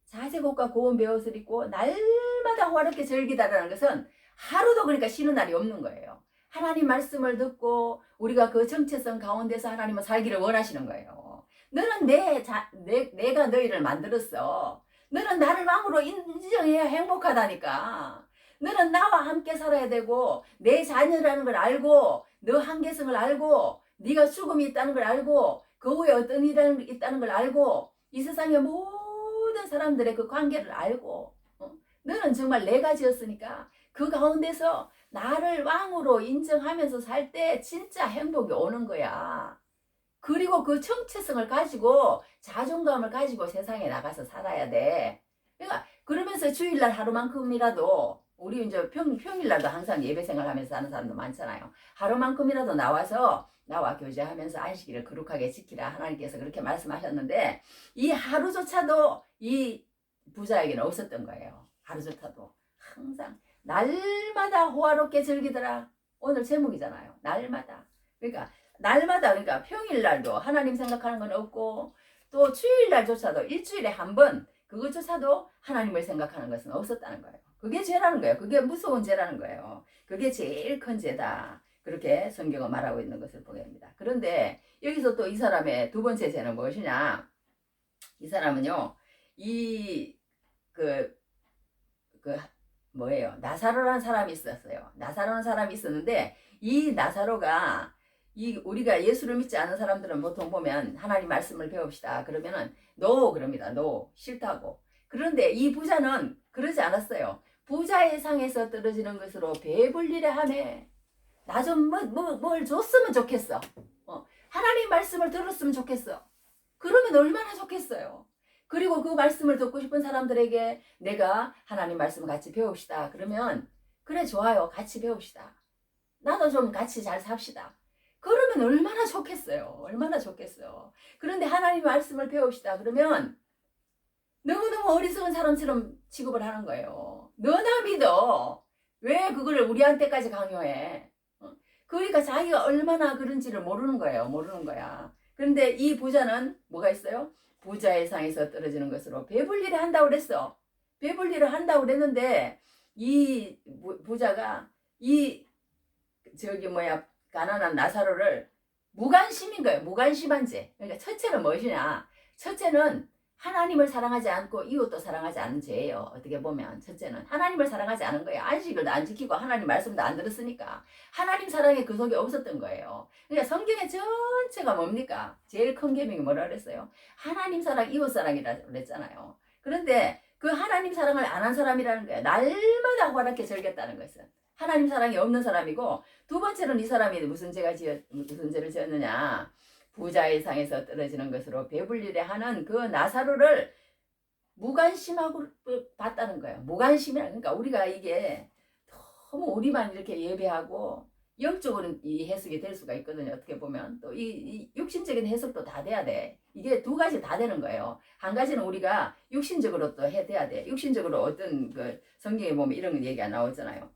자색 옷과 고운 베옷을 입고 날마다 호화롭게 즐기다라는 것은 하루도 그러니까 쉬는 날이 없는 거예요. 하나님 말씀을 듣고 우리가 그 정체성 가운데서 하나님은 살기를 원하시는 거예요. 너는 내가 너희를 만들었어. 너는 나를 왕으로 인정해야 행복하다니까. 너는 나와 함께 살아야 되고 내 자녀라는 걸 알고 너 한계성을 알고 네가 죽음이 있다는 걸 알고 그 후에 어떤 일이 있다는 걸 알고 이 세상의 모든 사람들의 그 관계를 알고 너는 정말 내가 지었으니까 그 가운데서 나를 왕으로 인정하면서 살 때 진짜 행복이 오는 거야. 그리고 그 정체성을 가지고 자존감을 가지고 세상에 나가서 살아야 돼. 그러니까 그러면서 주일날 하루만큼이라도 우리 이제 평일날도 항상 예배 생활하면서 사는 사람도 많잖아요. 하루만큼이라도 나와 교제하면서 안식일을 거룩하게 지키라. 하나님께서 그렇게 말씀하셨는데 이 하루조차도 이 부자에게는 없었던 거예요. 하루조차도 항상 날마다 호화롭게 즐기더라. 오늘 제목이잖아요. 날마다. 그러니까 평일날도 하나님 생각하는 건 없고 또 주일날조차도 일주일에 한 번 그것조차도 하나님을 생각하는 것은 없었다는 거예요. 그게 죄라는 거예요. 그게 무서운 죄라는 거예요. 그게 제일 큰 죄다. 그렇게 성경은 말하고 있는 것을 보게 됩니다. 그런데 여기서 또 이 사람의 두 번째 죄는 무엇이냐? 이 사람은요, 나사로라는 사람이 있었어요. 나사로라는 사람이 있었는데, 이 나사로가, 우리가 예수를 믿지 않은 사람들은 보통 보면 하나님 말씀을 배웁시다. 그러면은, 그럽니다. 싫다고. 그런데 이 부자는 그러지 않았어요. 부자의 상에서 떨어지는 것으로 배불리려 하네. 나 좀 뭘 줬으면 좋겠어. 하나님 말씀을 들었으면 좋겠어. 그러면 얼마나 좋겠어요. 그리고 그 말씀을 듣고 싶은 사람들에게 내가 하나님 말씀을 같이 배웁시다. 그러면 그래 좋아요. 같이 배웁시다. 나도 좀 같이 잘 삽시다. 그러면 얼마나 좋겠어요. 얼마나 좋겠어요. 그런데 하나님 말씀을 배웁시다. 그러면 너무너무 어리석은 사람처럼 취급을 하는 거예요. 너나 믿어. 왜 그걸 우리한테까지 강요해? 그러니까 자기가 얼마나 그런지를 모르는 거예요. 모르는 거야. 그런데 이 부자는 뭐가 있어요? 부자의 상에서 떨어지는 것으로 배불리를 한다고 그랬어. 배불리를 한다고 그랬는데 이 부자가 가난한 나사로를 무관심인 거예요. 무관심한 죄. 그러니까 첫째는 무엇이냐? 첫째는 하나님을 사랑하지 않고 이웃도 사랑하지 않는 죄예요. 어떻게 보면 첫째는 하나님을 사랑하지 않은 거예요. 안식일도 안 지키고 하나님 말씀도 안 들었으니까 하나님 사랑이 그 속에 없었던 거예요. 그러니까 성경의 전체가 뭡니까? 제일 큰 계명이 뭐라 그랬어요? 하나님 사랑, 이웃 사랑이라고 그랬잖아요. 그런데 그 하나님 사랑을 안 한 사람이라는 거야. 날마다 허락해 절겠다는 것은 하나님 사랑이 없는 사람이고, 두 번째는 이 사람이 무슨 죄를 지었느냐, 부자의 상에서 떨어지는 것으로 배불리게 하는 그 나사로를 무관심하고 봤다는 거예요. 무관심이라, 그러니까 우리가 이게 너무 우리만 이렇게 예배하고 영적으로는 이 해석이 될 수가 있거든요. 어떻게 보면 또 이 육신적인 해석도 다 돼야 돼. 이게 두 가지 다 되는 거예요. 한 가지는 우리가 육신적으로 또 돼야 돼. 육신적으로 어떤 그 성경에 보면 이런 얘기가 나오잖아요.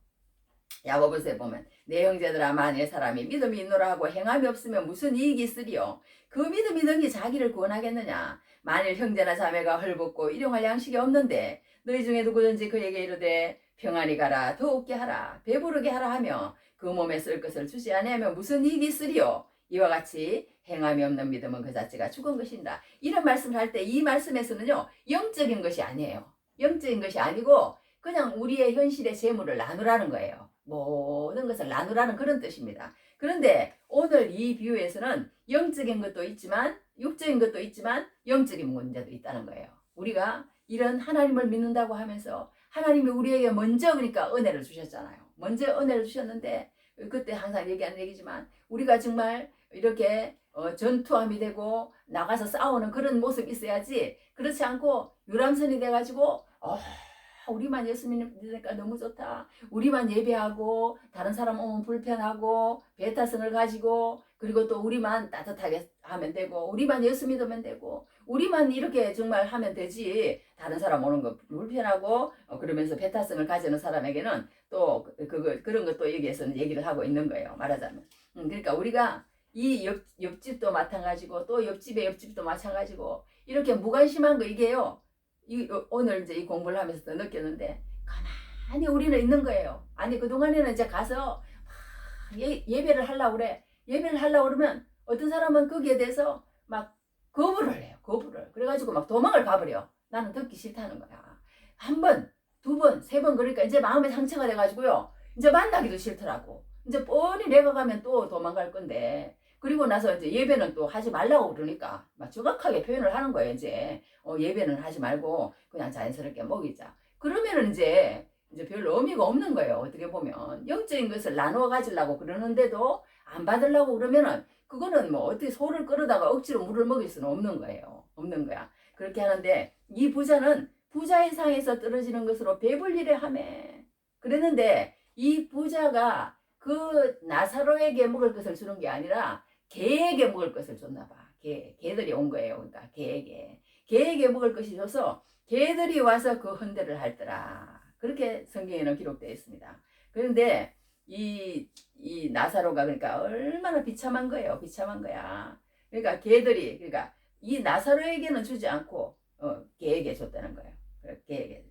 야고보서에 보면 내 형제들아, 만일 사람이 믿음이 있노라 하고 행함이 없으면 무슨 이익이 있으리요. 그 믿음이 능히 자기를 구원하겠느냐. 만일 형제나 자매가 헐벗고 일용할 양식이 없는데 너희 중에 누구든지 그에게 이르되 평안히 가라, 더욱게 하라, 배부르게 하라 하며 그 몸에 쓸 것을 주지 아니하면 무슨 이익이 있으리요. 이와 같이 행함이 없는 믿음은 그 자체가 죽은 것인다. 이런 말씀을 할 때 이 말씀에서는요, 영적인 것이 아니에요. 영적인 것이 아니고 그냥 우리의 현실의 재물을 나누라는 거예요. 모든 것을 나누라는 그런 뜻입니다. 그런데 오늘 이 비유에서는 영적인 것도 있지만 육적인 것도 있지만 영적인 문제도 있다는 거예요. 우리가 이런 하나님을 믿는다고 하면서 하나님이 우리에게 먼저 그러니까 은혜를 주셨잖아요. 먼저 은혜를 주셨는데 그때 항상 얘기하는 얘기지만 우리가 정말 이렇게 전투함이 되고 나가서 싸우는 그런 모습이 있어야지, 그렇지 않고 유람선이 돼가지고 우리만 예수 믿으니까 너무 좋다, 우리만 예배하고 다른 사람 오면 불편하고 배타성을 가지고, 그리고 또 우리만 따뜻하게 하면 되고 우리만 예수 믿으면 되고 우리만 이렇게 정말 하면 되지, 다른 사람 오는 거 불편하고 그러면서 배타성을 가지는 사람에게는 또 그런 것도 여기에서는 얘기를 하고 있는 거예요, 말하자면. 그러니까 우리가 이 옆집도 마찬가지고 또 옆집의 옆집도 마찬가지고 이렇게 무관심한 거, 이게요, 오늘 이제 이 공부를 하면서 더 느꼈는데 가만히 우리는 있는 거예요. 아니 그동안에는 이제 가서 예배를 하려고 그래. 예배를 하려고 그러면 어떤 사람은 거기에 대해서 막 거부를 해요. 거부를. 그래가지고 막 도망을 가버려. 나는 듣기 싫다는 거야. 한 번, 두 번, 세 번, 그러니까 이제 마음에 상처가 돼가지고요, 이제 만나기도 싫더라고. 이제 뻔히 내가 가면 또 도망갈 건데, 그리고 나서 이제 예배는 또 하지 말라고 그러니까 막 정확하게 표현을 하는 거예요. 이제 예배는 하지 말고 그냥 자연스럽게 먹이자. 그러면은 이제 별로 의미가 없는 거예요. 어떻게 보면 영적인 것을 나누어 가지려고 그러는데도 안 받으려고 그러면은 그거는 뭐 어떻게 소를 끌어다가 억지로 물을 먹일 수는 없는 거예요. 없는 거야. 그렇게 하는데 이 부자는 부자의 상에서 떨어지는 것으로 배불리려 하매. 그랬는데 이 부자가 그 나사로에게 먹을 것을 주는 게 아니라 개에게 먹을 것을 줬나 봐. 개들이 온 거예요. 그러니까 개에게 먹을 것이 줘서 개들이 와서 그 헌대를 할더라. 그렇게 성경에는 기록되어 있습니다. 그런데 이 나사로가 그러니까 얼마나 비참한 거예요. 비참한 거야. 그러니까 개들이, 그러니까 이 나사로에게는 주지 않고 개에게 줬다는 거예요. 개에게.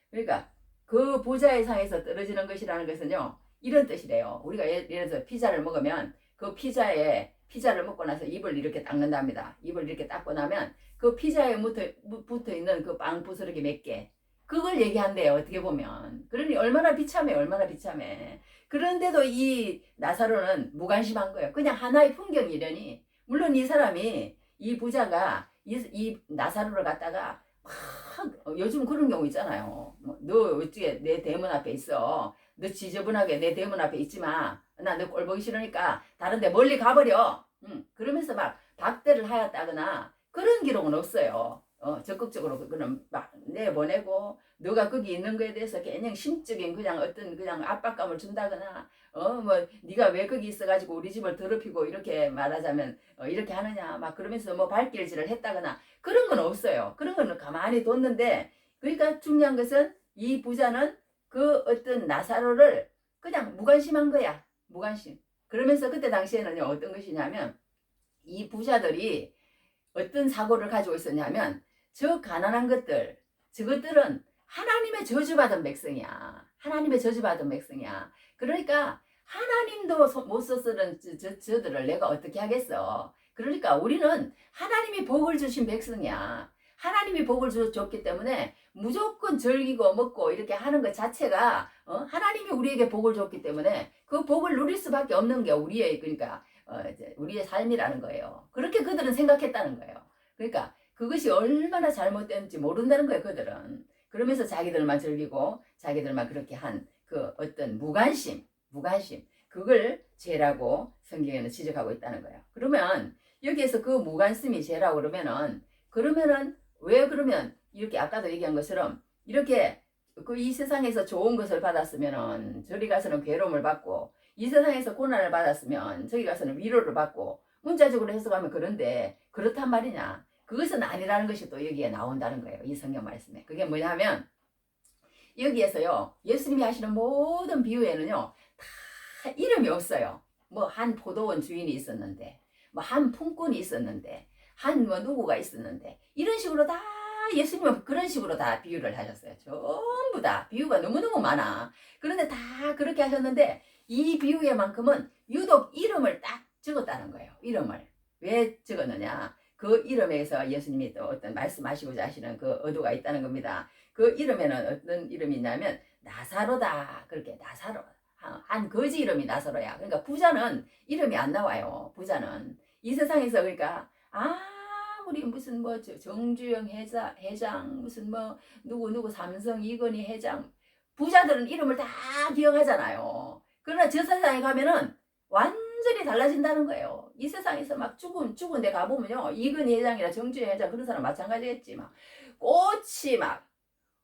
그러니까 그 부자의 상에서 떨어지는 것이라는 것은요, 이런 뜻이래요. 우리가 예를 들어서 피자를 먹으면 그 피자를 먹고 나서 입을 이렇게 닦는답니다. 입을 이렇게 닦고 나면 그 피자에 붙어 있는 그 빵 부스러기 몇 개, 그걸 얘기한대요. 어떻게 보면. 그러니 얼마나 비참해, 얼마나 비참해. 그런데도 이 나사로는 무관심한 거예요. 그냥 하나의 풍경이려니. 물론 이 사람이, 이 부자가 이 나사로를 갖다가 막 요즘 그런 경우 있잖아요. 너 어찌게 내 대문 앞에 있어. 너 지저분하게 내 대문 앞에 있지 마. 나 너 꼴 보기 싫으니까 다른 데 멀리 가버려. 그러면서 막 박대를 하였다거나 그런 기록은 없어요. 적극적으로 그거는 막 내보내고 너가 거기 있는 거에 대해서 그냥 심적인 그냥 어떤 그냥 압박감을 준다거나 뭐 네가 왜 거기 있어가지고 우리 집을 더럽히고 이렇게 말하자면 이렇게 하느냐 막 그러면서 뭐 발길질을 했다거나 그런 건 없어요. 그런 거는 가만히 뒀는데, 그러니까 중요한 것은 이 부자는 그 어떤 나사로를 그냥 무관심한 거야. 무관심. 그러면서 그때 당시에는요, 어떤 것이냐면 이 부자들이 어떤 사고를 가지고 있었냐면, 저 가난한 것들, 저것들은 하나님의 저주받은 백성이야. 하나님의 저주받은 백성이야. 그러니까 하나님도 못 쓰는 저들을 내가 어떻게 하겠어. 그러니까 우리는 하나님이 복을 주신 백성이야. 하나님이 복을 줬기 때문에 무조건 즐기고 먹고 이렇게 하는 것 자체가 하나님이 우리에게 복을 줬기 때문에 그 복을 누릴 수밖에 없는 게 우리의, 그러니까 우리의 삶이라는 거예요. 그렇게 그들은 생각했다는 거예요. 그러니까 그것이 얼마나 잘못된지 모른다는 거예요. 그들은. 그러면서 자기들만 즐기고 자기들만 그렇게 한 그 어떤 무관심 그걸 죄라고 성경에는 지적하고 있다는 거예요. 그러면 여기에서 그 무관심이 죄라고 그러면은 왜 그러면 이렇게 아까도 얘기한 것처럼 이렇게 그 이 세상에서 좋은 것을 받았으면은 저리 가서는 괴로움을 받고 이 세상에서 고난을 받았으면 저기 가서는 위로를 받고 문자적으로 해석하면 그런데 그렇단 말이냐? 그것은 아니라는 것이 또 여기에 나온다는 거예요. 이 성경 말씀에. 그게 뭐냐면 여기에서요. 예수님이 하시는 모든 비유에는요. 다 이름이 없어요. 뭐 한 포도원 주인이 있었는데 뭐 한 품꾼이 있었는데 한 뭐 누구가 있었는데 이런 식으로 다 예수님은 그런 식으로 다 비유를 하셨어요. 전부 다 비유가 너무너무 많아. 그런데 다 그렇게 하셨는데 이 비유에만큼은 유독 이름을 딱 적었다는 거예요. 이름을. 왜 적었느냐? 그 이름에서 예수님이 또 어떤 말씀하시고자 하시는 그 의도가 있다는 겁니다. 그 이름에는 어떤 이름이 있냐면 나사로다. 그렇게 나사로. 한 거지 이름이 나사로야. 그러니까 부자는 이름이 안 나와요. 부자는. 이 세상에서 그러니까 아무리 무슨 뭐 정주영 회장 무슨 뭐 누구 삼성 이건희 회장 부자들은 이름을 다 기억하잖아요. 그러나 저 세상에 가면은 완전히 달라진다는 거예요. 이 세상에서 막 죽은 데 가보면요. 이건희 회장이나 정주영 회장 그런 사람 마찬가지겠지. 막 꽃이 막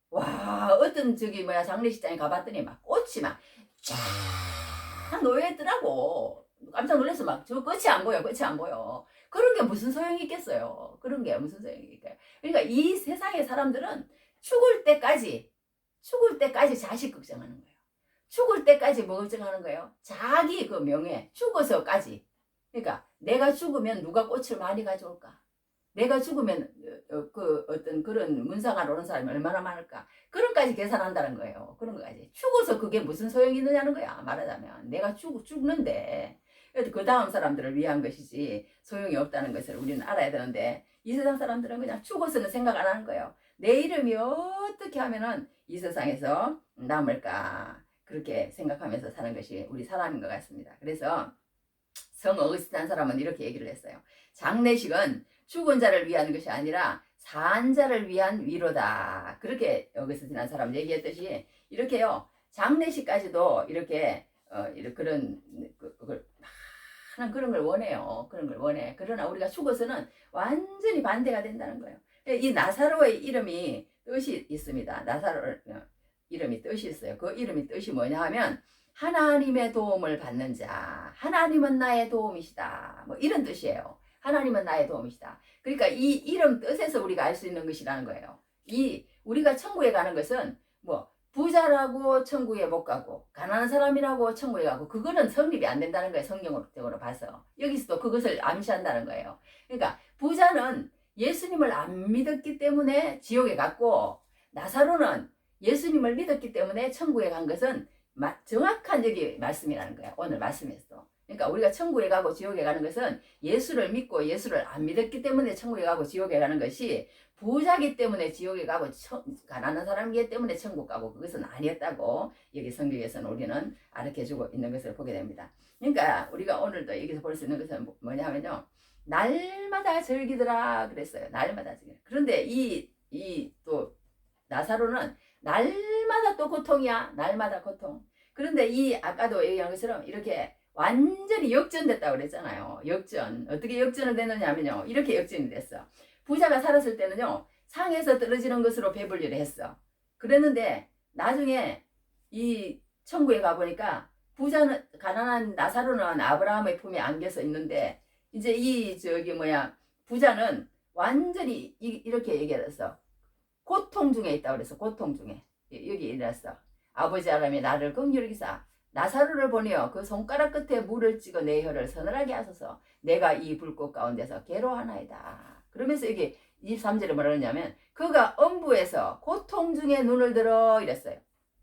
와 어떤 저기 뭐야 장례식장에 가봤더니 막 꽃이 막 쫙 놓여있더라고. 깜짝 놀라서 막 저 끝이 안 보여. 그런 게 무슨 소용이 있겠어요. 그런 게 무슨 소용이 있겠어요. 그러니까 이 세상의 사람들은 죽을 때까지 자식 걱정하는 거예요. 죽을 때까지 뭐 걱정하는 거예요? 자기 그 명예, 죽어서까지. 그러니까 내가 죽으면 누가 꽃을 많이 가져올까? 내가 죽으면 그 어떤 그런 문상하러 오는 사람이 얼마나 많을까? 그런까지 계산한다는 거예요. 그런 거까지. 죽어서 그게 무슨 소용이 있느냐는 거야. 말하자면 내가 죽는데 그 다음 사람들을 위한 것이지 소용이 없다는 것을 우리는 알아야 되는데 이 세상 사람들은 그냥 죽어서는 생각 안 하는 거예요. 내 이름이 어떻게 하면은 이 세상에서 남을까? 그렇게 생각하면서 사는 것이 우리 사람인 것 같습니다. 그래서 성 어거스틴 사람은 이렇게 얘기를 했어요. 장례식은 죽은 자를 위한 것이 아니라 산 자를 위한 위로다. 그렇게 어거스틴 사람 얘기했듯이 이렇게요. 장례식까지도 이렇게 그런 많은 그런 걸 원해요. 그런 걸 원해. 그러나 우리가 죽어서는 완전히 반대가 된다는 거예요. 이 나사로의 이름이 뜻이 있습니다. 나사로 이름이 뜻이 있어요. 그 이름이 뜻이 뭐냐 하면 하나님의 도움을 받는 자. 하나님은 나의 도움이시다. 뭐 이런 뜻이에요. 하나님은 나의 도움이시다. 그러니까 이 이름 뜻에서 우리가 알 수 있는 것이라는 거예요. 우리가 천국에 가는 것은 뭐 부자라고 천국에 못 가고 가난한 사람이라고 천국에 가고 그거는 성립이 안 된다는 거예요. 성경적으로 봐서. 여기서도 그것을 암시한다는 거예요. 그러니까 부자는 예수님을 안 믿었기 때문에 지옥에 갔고 나사로는 예수님을 믿었기 때문에 천국에 간 것은 정확한 여기 말씀이라는 거예요. 오늘 말씀에서. 그러니까 우리가 천국에 가고 지옥에 가는 것은 예수를 믿고 예수를 안 믿었기 때문에 천국에 가고 지옥에 가는 것이 부자기 때문에 지옥에 가고 가난한 사람이기 때문에 천국 가고 그것은 아니었다고 여기 성경에서는 우리는 알려주고 있는 것을 보게 됩니다. 그러니까 우리가 오늘도 여기서 볼 수 있는 것은 뭐냐면요. 날마다 즐기더라 그랬어요. 날마다 즐기더라. 그런데 이 또 나사로는 날마다 또 고통이야. 날마다 고통. 그런데 아까도 얘기한 것처럼 이렇게 완전히 역전됐다고 그랬잖아요. 역전. 어떻게 역전을 됐느냐면요. 이렇게 역전이 됐어. 부자가 살았을 때는요. 상에서 떨어지는 것으로 배불리를 했어. 그랬는데 나중에 이 천국에 가보니까 부자는 가난한 나사로는 아브라함의 품에 안겨서 있는데 이제 부자는 완전히 이렇게 얘기했어. 고통 중에 있다고 그랬어. 고통 중에. 여기 이랬어. 아버지 하나님이 나를 긍휼히 여기사 나사로를 보내어 그 손가락 끝에 물을 찍어 내 혀를 서늘하게 하소서. 내가 이 불꽃 가운데서 괴로워하나이다. 그러면서 여기 23절에 뭐라 그러냐면 그가 엄부에서 고통 중에 눈을 들어 이랬어요.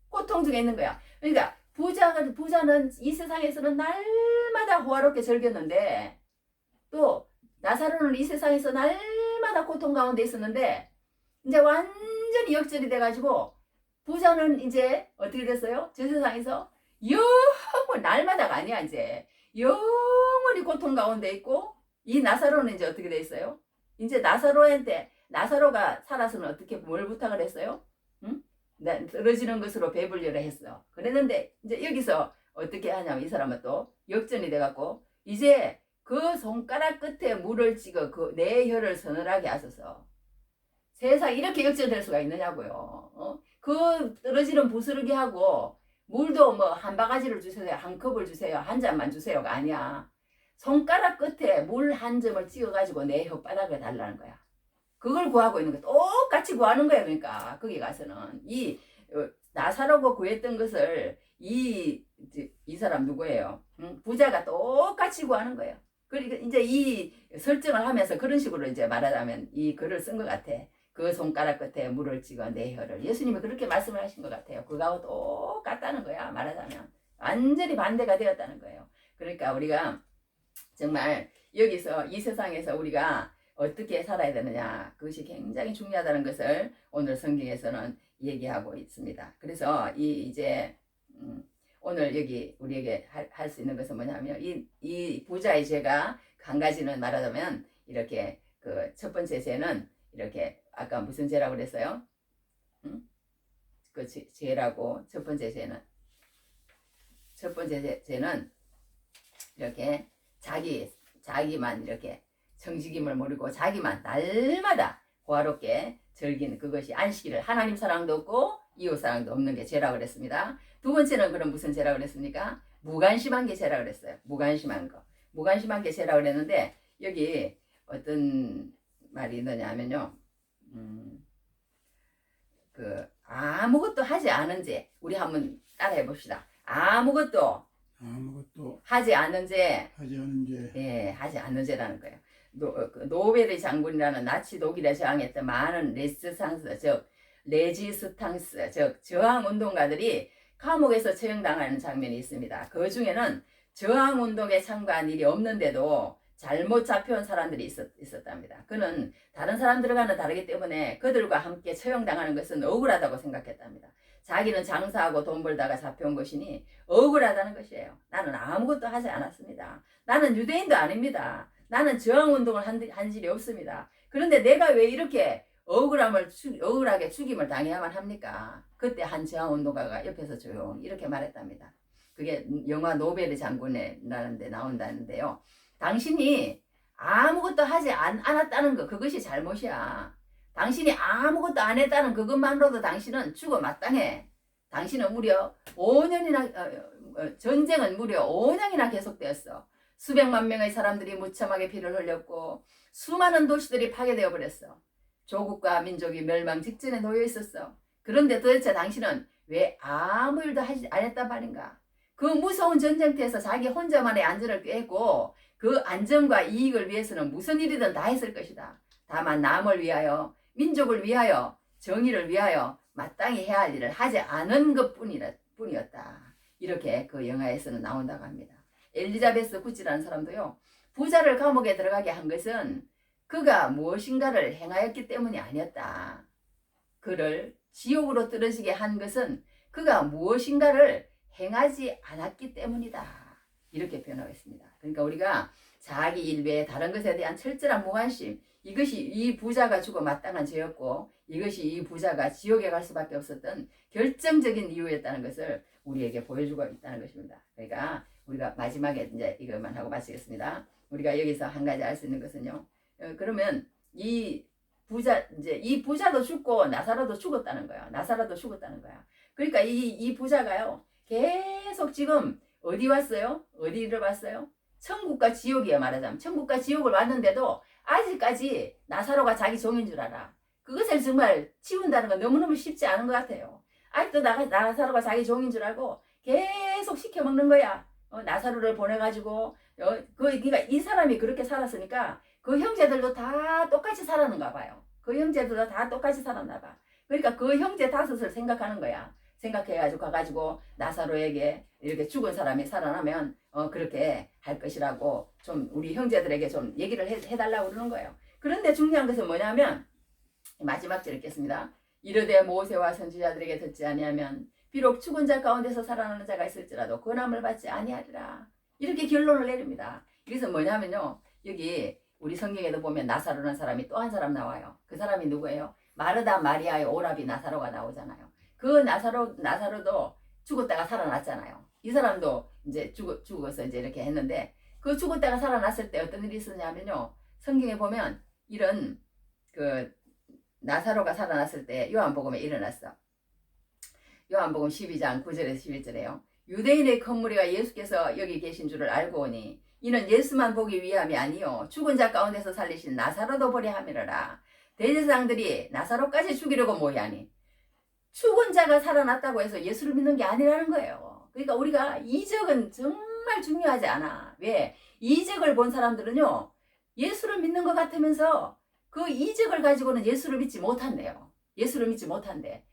고통 중에 있는 거야. 그러니까 부자는 이 세상에서는 날마다 호화롭게 즐겼는데 또 나사로는 이 세상에서 날마다 고통 가운데 있었는데 이제 완전히 역전이 돼가지고 부자는 이제 어떻게 됐어요? 저 세상에서 영원히 날마다가 아니야 이제 영원히 고통 가운데 있고 이 나사로는 이제 어떻게 돼 있어요? 이제 나사로가 살아서는 어떻게 뭘 부탁을 했어요? 응? 떨어지는 것으로 배불려라 했어. 그랬는데 이제 여기서 어떻게 하냐면 이 사람은 또 역전이 돼갖고 이제 그 손가락 끝에 물을 찍어 그 내 혀를 서늘하게 하소서. 세상 이렇게 역전될 수가 있느냐고요. 그 떨어지는 부스러기하고 물도 뭐 한 바가지를 주세요, 한 컵을 주세요, 한 잔만 주세요가 아니야. 손가락 끝에 물 한 점을 찍어가지고 내 혓바닥에 달라는 거야. 그걸 구하고 있는 거야. 똑같이 구하는 거야. 그러니까 거기 가서는 이 나사로가 구했던 것을 이 사람 누구예요? 부자가 똑같이 구하는 거예요. 그러니까 이제 이 설정을 하면서 그런 식으로 이제 말하자면 이 글을 쓴 것 같아. 그 손가락 끝에 물을 찍어 내 혀를. 예수님이 그렇게 말씀을 하신 것 같아요. 그거하고 똑같다는 거야. 말하자면 완전히 반대가 되었다는 거예요. 그러니까 우리가 정말 여기서 이 세상에서 우리가 어떻게 살아야 되느냐, 그것이 굉장히 중요하다는 것을 오늘 성경에서는 얘기하고 있습니다. 그래서 이제 오늘 여기 우리에게 할 수 있는 것은 뭐냐면 이 부자의 죄가 한 가지는 말하자면 이렇게 그 첫 번째 죄는 이렇게 아까 무슨 죄라고 그랬어요? 그 죄라고 첫 번째 죄는 이렇게 자기만 이렇게 정직임을 모르고 자기만 날마다 호화롭게 즐기는 그것이 안식일을 하나님 사랑도 없고 이웃 사랑도 없는 게 죄라고 그랬습니다. 두 번째는 그럼 무슨 죄라고 그랬습니까? 무관심한 게 죄라고 그랬어요. 무관심한 게 죄라고 그랬는데 여기 어떤 말이 있느냐면요. 그 아무것도 하지 않은 죄. 우리 한번 따라해 봅시다. 아무것도 하지 않은 죄. 예, 하지 않은 죄라는 거예요. 노베르 장군이라는 나치 독일에 저항했던 많은 레지스탕스, 즉 저항운동가들이 감옥에서 처형당하는 장면이 있습니다. 그 중에는 저항운동에 참가한 일이 없는데도 잘못 잡혀온 사람들이 있었답니다. 그는 다른 사람들과는 다르기 때문에 그들과 함께 처형당하는 것은 억울하다고 생각했답니다. 자기는 장사하고 돈 벌다가 잡혀온 것이니 억울하다는 것이에요. 나는 아무것도 하지 않았습니다. 나는 유대인도 아닙니다. 나는 저항운동을 한 일이 없습니다. 그런데 내가 왜 이렇게 억울하게 죽임을 당해야만 합니까? 그때 한 저항운동가가 옆에서 조용히 이렇게 말했답니다. 그게 영화 노베르 장군이라는 데 나온다는데요. 당신이 아무것도 하지 않았다는 것, 그것이 잘못이야. 당신이 아무것도 안 했다는 그것만으로도 당신은 죽어 마땅해. 당신은 무려 5년이나 전쟁은 무려 5년이나 계속되었어. 수백만 명의 사람들이 무참하게 피를 흘렸고 수많은 도시들이 파괴되어 버렸어. 조국과 민족이 멸망 직전에 놓여 있었어. 그런데 도대체 당신은 왜 아무 일도 하지 않았단 말인가? 그 무서운 전쟁터에서 자기 혼자만의 안전을 꾀했고 그 안전과 이익을 위해서는 무슨 일이든 다 했을 것이다. 다만 남을 위하여, 민족을 위하여, 정의를 위하여 마땅히 해야 할 일을 하지 않은 것뿐이었다. 이렇게 그 영화에서는 나온다고 합니다. 엘리자베스 구치라는 사람도요. 부자를 감옥에 들어가게 한 것은 그가 무엇인가를 행하였기 때문이 아니었다. 그를 지옥으로 떨어지게 한 것은 그가 무엇인가를 행하지 않았기 때문이다. 이렇게 표현하고 있습니다. 그러니까 우리가 자기 일 외에 다른 것에 대한 철저한 무관심, 이것이 이 부자가 죽어 마땅한 죄였고 이것이 이 부자가 지옥에 갈 수밖에 없었던 결정적인 이유였다는 것을 우리에게 보여주고 있다는 것입니다. 그러니까 우리가 마지막에 이제 이것만 하고 마치겠습니다. 우리가 여기서 한 가지 알 수 있는 것은요. 그러면 이 부자도 죽고 나사로도 죽었다는 거야. 그러니까 이 부자가요. 계속 지금 어디 왔어요? 어디를 왔어요? 천국과 지옥이에요. 말하자면 천국과 지옥을 왔는데도 아직까지 나사로가 자기 종인 줄 알아. 그것을 정말 치운다는 건 너무너무 쉽지 않은 것 같아요. 아직도 나사로가 자기 종인 줄 알고 계속 시켜먹는 거야. 나사로를 보내가지고 그러니까 이 사람이 그렇게 살았으니까 그 형제들도 다 똑같이 살았는가 봐요. 그 형제들도 다 똑같이 살았나 봐. 그러니까 그 형제 다섯을 생각하는 거야. 생각해가지고 가가지고 나사로에게 이렇게 죽은 사람이 살아나면 그렇게 할 것이라고 좀 우리 형제들에게 좀 얘기를 해달라고 그러는 거예요. 그런데 중요한 것은 뭐냐면 마지막 절 읽겠습니다. 이르되 모세와 선지자들에게 듣지 아니하면 비록 죽은 자 가운데서 살아나는 자가 있을지라도 권함을 받지 아니하리라. 이렇게 결론을 내립니다. 이것은 뭐냐면요. 여기 우리 성경에도 보면 나사로라는 사람이 또 한 사람 나와요. 그 사람이 누구예요? 마르다 마리아의 오라비 나사로가 나오잖아요. 그 나사로도 죽었다가 살아났잖아요. 이 사람도 이제 죽어서 이제 이렇게 했는데 그 죽었다가 살아났을 때 어떤 일이 있었냐면요. 성경에 보면 이런 그 나사로가 살아났을 때 요한복음에 일어났어. 요한복음 12장 9절에서 11절에요. 유대인의 큰 무리가 예수께서 여기 계신 줄을 알고 오니 이는 예수만 보기 위함이 아니요 죽은 자 가운데서 살리신 나사로도 보려 함이로라. 대제사장들이 나사로까지 죽이려고 모이하니 죽은 자가 살아났다고 해서 예수를 믿는 게 아니라는 거예요. 그러니까 우리가 이적은 정말 중요하지 않아. 왜? 이적을 본 사람들은요 예수를 믿는 것 같으면서 그 이적을 가지고는 예수를 믿지 못한대요. 예수를 믿지 못한대.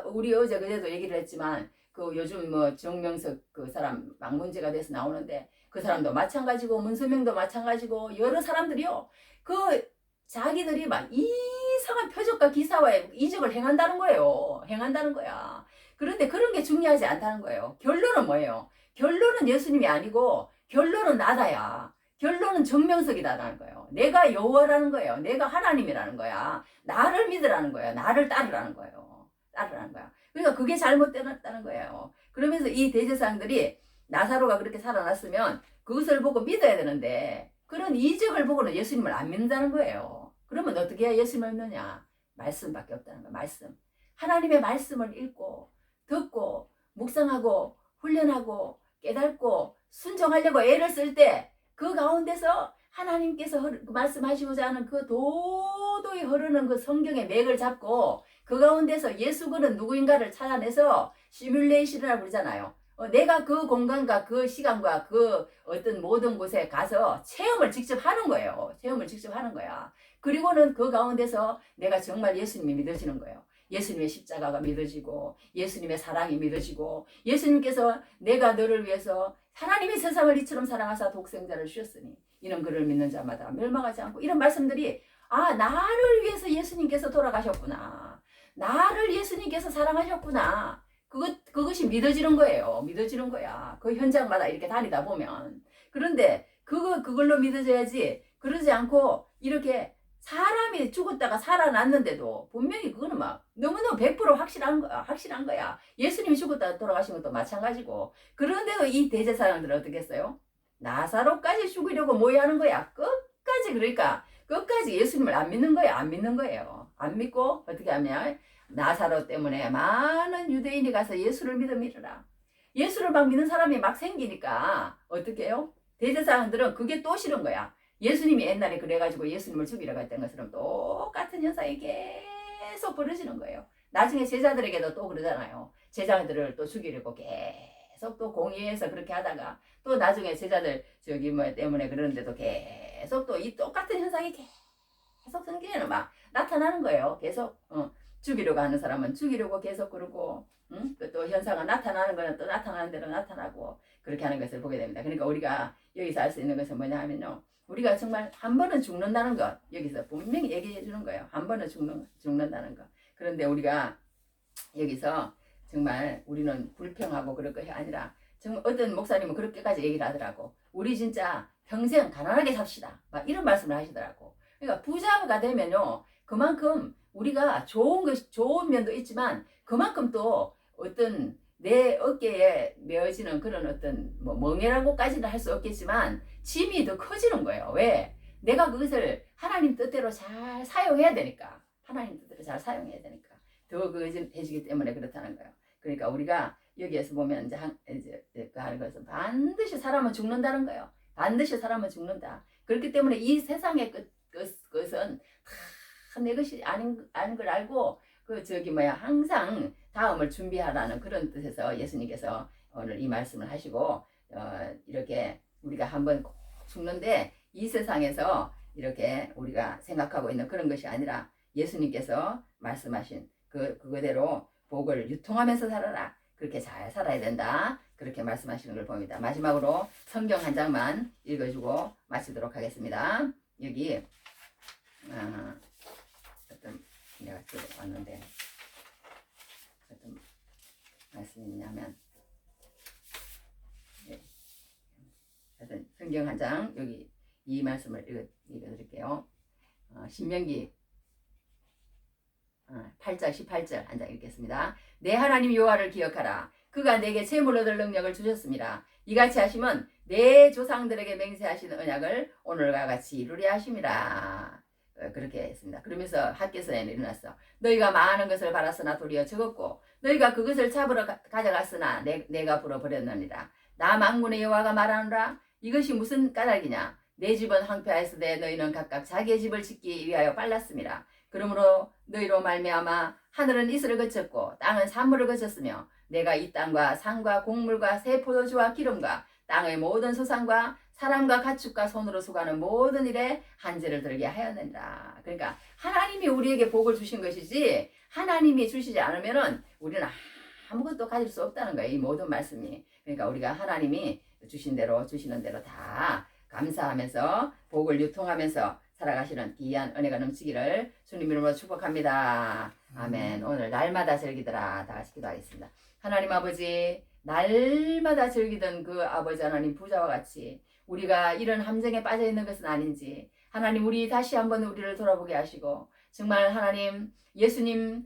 우리 어제 그제도 얘기를 했지만 그 요즘 뭐 정명석 그 사람 막 문제가 돼서 나오는데 그 사람도 마찬가지고 문서명도 마찬가지고 여러 사람들이요 그 자기들이 막 이상한 표적과 기사와 이적을 행한다는 거예요. 행한다는 거야. 그런데 그런 게 중요하지 않다는 거예요. 결론은 뭐예요? 결론은 예수님이 아니고 결론은 나다야. 결론은 정명석이다라는 거예요. 내가 여호와라는 거예요. 내가 하나님이라는 거야. 나를 믿으라는 거야. 나를 따르라는 거예요. 따르라는 거야. 그러니까 그게 잘못되었다는 거예요. 그러면서 이 대제사장들이 나사로가 그렇게 살아났으면 그것을 보고 믿어야 되는데 그런 이적을 보고는 예수님을 안 믿는다는 거예요. 그러면 어떻게 해야 예수님을 믿느냐? 말씀밖에 없다는 거야. 말씀. 하나님의 말씀을 읽고 듣고 묵상하고 훈련하고 깨닫고 순종하려고 애를 쓸 때 그 가운데서 하나님께서 말씀하시고자 하는 그 도도히 흐르는 그 성경의 맥을 잡고 그 가운데서 예수 그는 누구인가를 찾아내서 시뮬레이션이라고 그러잖아요. 내가 그 공간과 그 시간과 그 어떤 모든 곳에 가서 체험을 직접 하는 거예요. 체험을 직접 하는 거야. 그리고는 그 가운데서 내가 정말 예수님이 믿어지는 거예요. 예수님의 십자가가 믿어지고 예수님의 사랑이 믿어지고 예수님께서 내가 너를 위해서 하나님이 세상을 이처럼 사랑하사 독생자를 주셨으니 이는 그를 믿는 자마다 멸망하지 않고 이런 말씀들이 나를 위해서 예수님께서 돌아가셨구나. 나를 예수님께서 사랑하셨구나. 그것이 믿어지는 거예요. 믿어지는 거야. 그 현장마다 이렇게 다니다 보면. 그런데 그걸로 믿어져야지. 그러지 않고 이렇게 사람이 죽었다가 살아났는데도 분명히 그거는 막 너무너무 100% 확실한 거야. 예수님이 죽었다가 돌아가신 것도 마찬가지고. 그런데도 이 대제사장들은 어떻게 했어요? 나사로까지 죽이려고 모의하는 거야. 끝까지 예수님을 안 믿는 거야. 안 믿는 거예요. 안 믿고 어떻게 하면 나사로 때문에 많은 유대인이 가서 예수를 믿으라. 예수를 막 믿는 사람이 막 생기니까 어떻게 해요? 대제사장들은 그게 또 싫은 거야. 예수님이 옛날에 그래가지고 예수님을 죽이려고 했던 것처럼 똑같은 현상이 계속 벌어지는 거예요. 나중에 제자들에게도 또 그러잖아요. 제자들을 또 죽이려고 계속 또 공의해서 그렇게 하다가 또 나중에 제자들 때문에 그러는데도 계속 또 이 똑같은 현상이 계속 성경에는 막 나타나는 거예요. 계속 죽이려고 하는 사람은 죽이려고 계속 그러고 또 현상은 나타나는 거는 또 나타나는 대로 나타나고 그렇게 하는 것을 보게 됩니다. 그러니까 우리가 여기서 알 수 있는 것은 뭐냐 하면요. 우리가 정말 한 번은 죽는다는 것 여기서 분명히 얘기해 주는 거예요. 한 번은 죽는다는 것. 그런데 우리가 여기서 정말 우리는 불평하고 그럴 것이 아니라 정말 어떤 목사님은 그렇게까지 얘기를 하더라고. 우리 진짜 평생 가난하게 삽시다. 막 이런 말씀을 하시더라고. 그러니까 부자가 되면요. 그만큼 우리가 좋은 면도 있지만 그만큼 또 어떤 내 어깨에 메어지는 그런 어떤 멍해라고까지는 할 수 없겠지만 짐이 더 커지는 거예요. 왜? 내가 그것을 하나님 뜻대로 잘 사용해야 되니까. 하나님 뜻대로 잘 사용해야 되니까. 더 해지기 때문에 그렇다는 거예요. 그러니까 우리가 여기에서 보면 이제 그 하는 것은 반드시 사람은 죽는다는 거예요. 반드시 사람은 죽는다. 그렇기 때문에 이 세상의 것은 다 내 것이 아닌 걸 알고 항상 다음을 준비하라는 그런 뜻에서 예수님께서 오늘 이 말씀을 하시고 이렇게 우리가 한번 꼭 죽는데 이 세상에서 이렇게 우리가 생각하고 있는 그런 것이 아니라 예수님께서 말씀하신 그대로 복을 유통하면서 살아라. 그렇게 잘 살아야 된다. 그렇게 말씀하시는 걸 봅니다. 마지막으로 성경 한 장만 읽어주고 마치도록 하겠습니다. 여기 어떤 내가 들어왔는데 어떤 말씀이 있냐면 하여튼 성경 한 장 여기 이 말씀을 읽어드릴게요. 신명기 8절 18절 한 장 읽겠습니다. 내 하나님 여호와를 기억하라. 그가 내게 재물로 얻을 능력을 주셨습니다. 이같이 하시면 내 조상들에게 맹세하신 언약을 오늘과 같이 이루려 하심이라. 그렇게 했습니다. 그러면서 학개서에는 일어났어. 너희가 많은 것을 바랐으나 도리어 적었고 너희가 그것을 잡으러 가져갔으나 내가 불어버렸느니라. 나 만군의 여호와가 말하노라. 이것이 무슨 까닭이냐. 내 집은 황폐하였으되 너희는 각각 자기의 집을 짓기 위하여 빨랐습니다. 그러므로 너희로 말미암아 하늘은 이슬을 거쳤고 땅은 산물을 거쳤으며 내가 이 땅과 산과 곡물과 새 포도주와 기름과 땅의 모든 소산과 사람과 가축과 손으로 수고하는 모든 일에 한제를 들게 하였느니라. 그러니까 하나님이 우리에게 복을 주신 것이지 하나님이 주시지 않으면은 우리는 아무것도 가질 수 없다는 거예요. 이 모든 말씀이. 그러니까 우리가 하나님이 주시는 대로 다 감사하면서 복을 유통하면서 살아가시는 귀한 은혜가 넘치기를 주님 이름으로 축복합니다. 아멘. 오늘 날마다 즐기더라. 다 같이 기도하겠습니다. 하나님 아버지, 날마다 즐기던 그 아버지 하나님 부자와 같이 우리가 이런 함정에 빠져 있는 것은 아닌지 하나님 우리 다시 한번 우리를 돌아보게 하시고 정말 하나님 예수님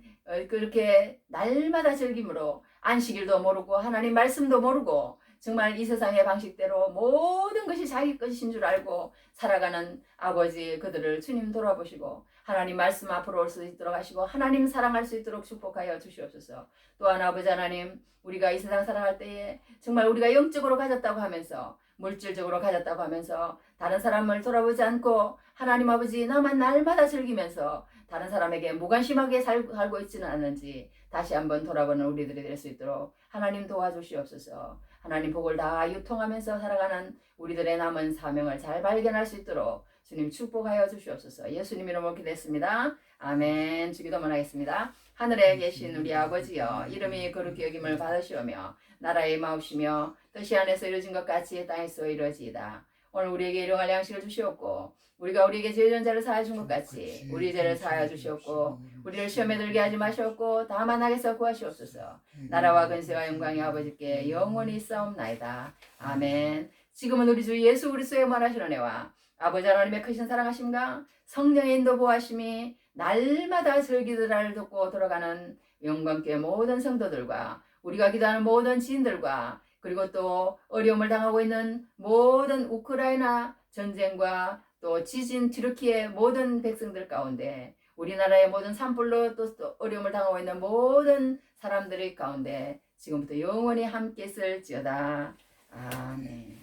그렇게 날마다 즐김으로 안식일도 모르고 하나님 말씀도 모르고 정말 이 세상의 방식대로 모든 것이 자기 것인 줄 알고 살아가는 아버지 그들을 주님 돌아보시고 하나님 말씀 앞으로 올 수 있도록 하시고 하나님 사랑할 수 있도록 축복하여 주시옵소서. 또한 아버지 하나님 우리가 이 세상 살아갈 때에 정말 우리가 영적으로 가졌다고 하면서 물질적으로 가졌다고 하면서 다른 사람을 돌아보지 않고 하나님 아버지 나만 날마다 즐기면서 다른 사람에게 무관심하게 살고 있지는 않은지 다시 한번 돌아보는 우리들이 될 수 있도록 하나님 도와주시옵소서. 하나님 복을 다 유통하면서 살아가는 우리들의 남은 사명을 잘 발견할 수 있도록 주님 축복하여 주시옵소서. 예수님 이름으로 기도했습니다. 아멘. 주기도만 하겠습니다. 하늘에 계신 우리 아버지여 이름이 거룩히 여김을 받으시오며 나라의 마옵시며 뜻이 안에서 이루어진 것 같이 땅에서 이루어지이다. 오늘 우리에게 일용할 양식을 주시옵고 우리가 우리에게 죄진 자를 사하여 준 것 같이 우리 죄를 사하여 주시옵고 우리를 시험에 들게 하지 마시옵고 다만 악에서 구하시옵소서. 나라와 근세와 영광이 아버지께 영원히 있사옵나이다. 아멘. 지금은 우리 주 예수 그리스도의 원하시는 은혜와 아버지 하나님의 크신 사랑하심과 성령의 인도 보하심이 날마다 절기들을 듣고 돌아가는 영광교회 모든 성도들과 우리가 기도하는 모든 지인들과 그리고 또 어려움을 당하고 있는 모든 우크라이나 전쟁과 또 지진 튀르키의 모든 백성들 가운데 우리나라의 모든 산불로 또 어려움을 당하고 있는 모든 사람들의 가운데 지금부터 영원히 함께 있을지어다. 아멘.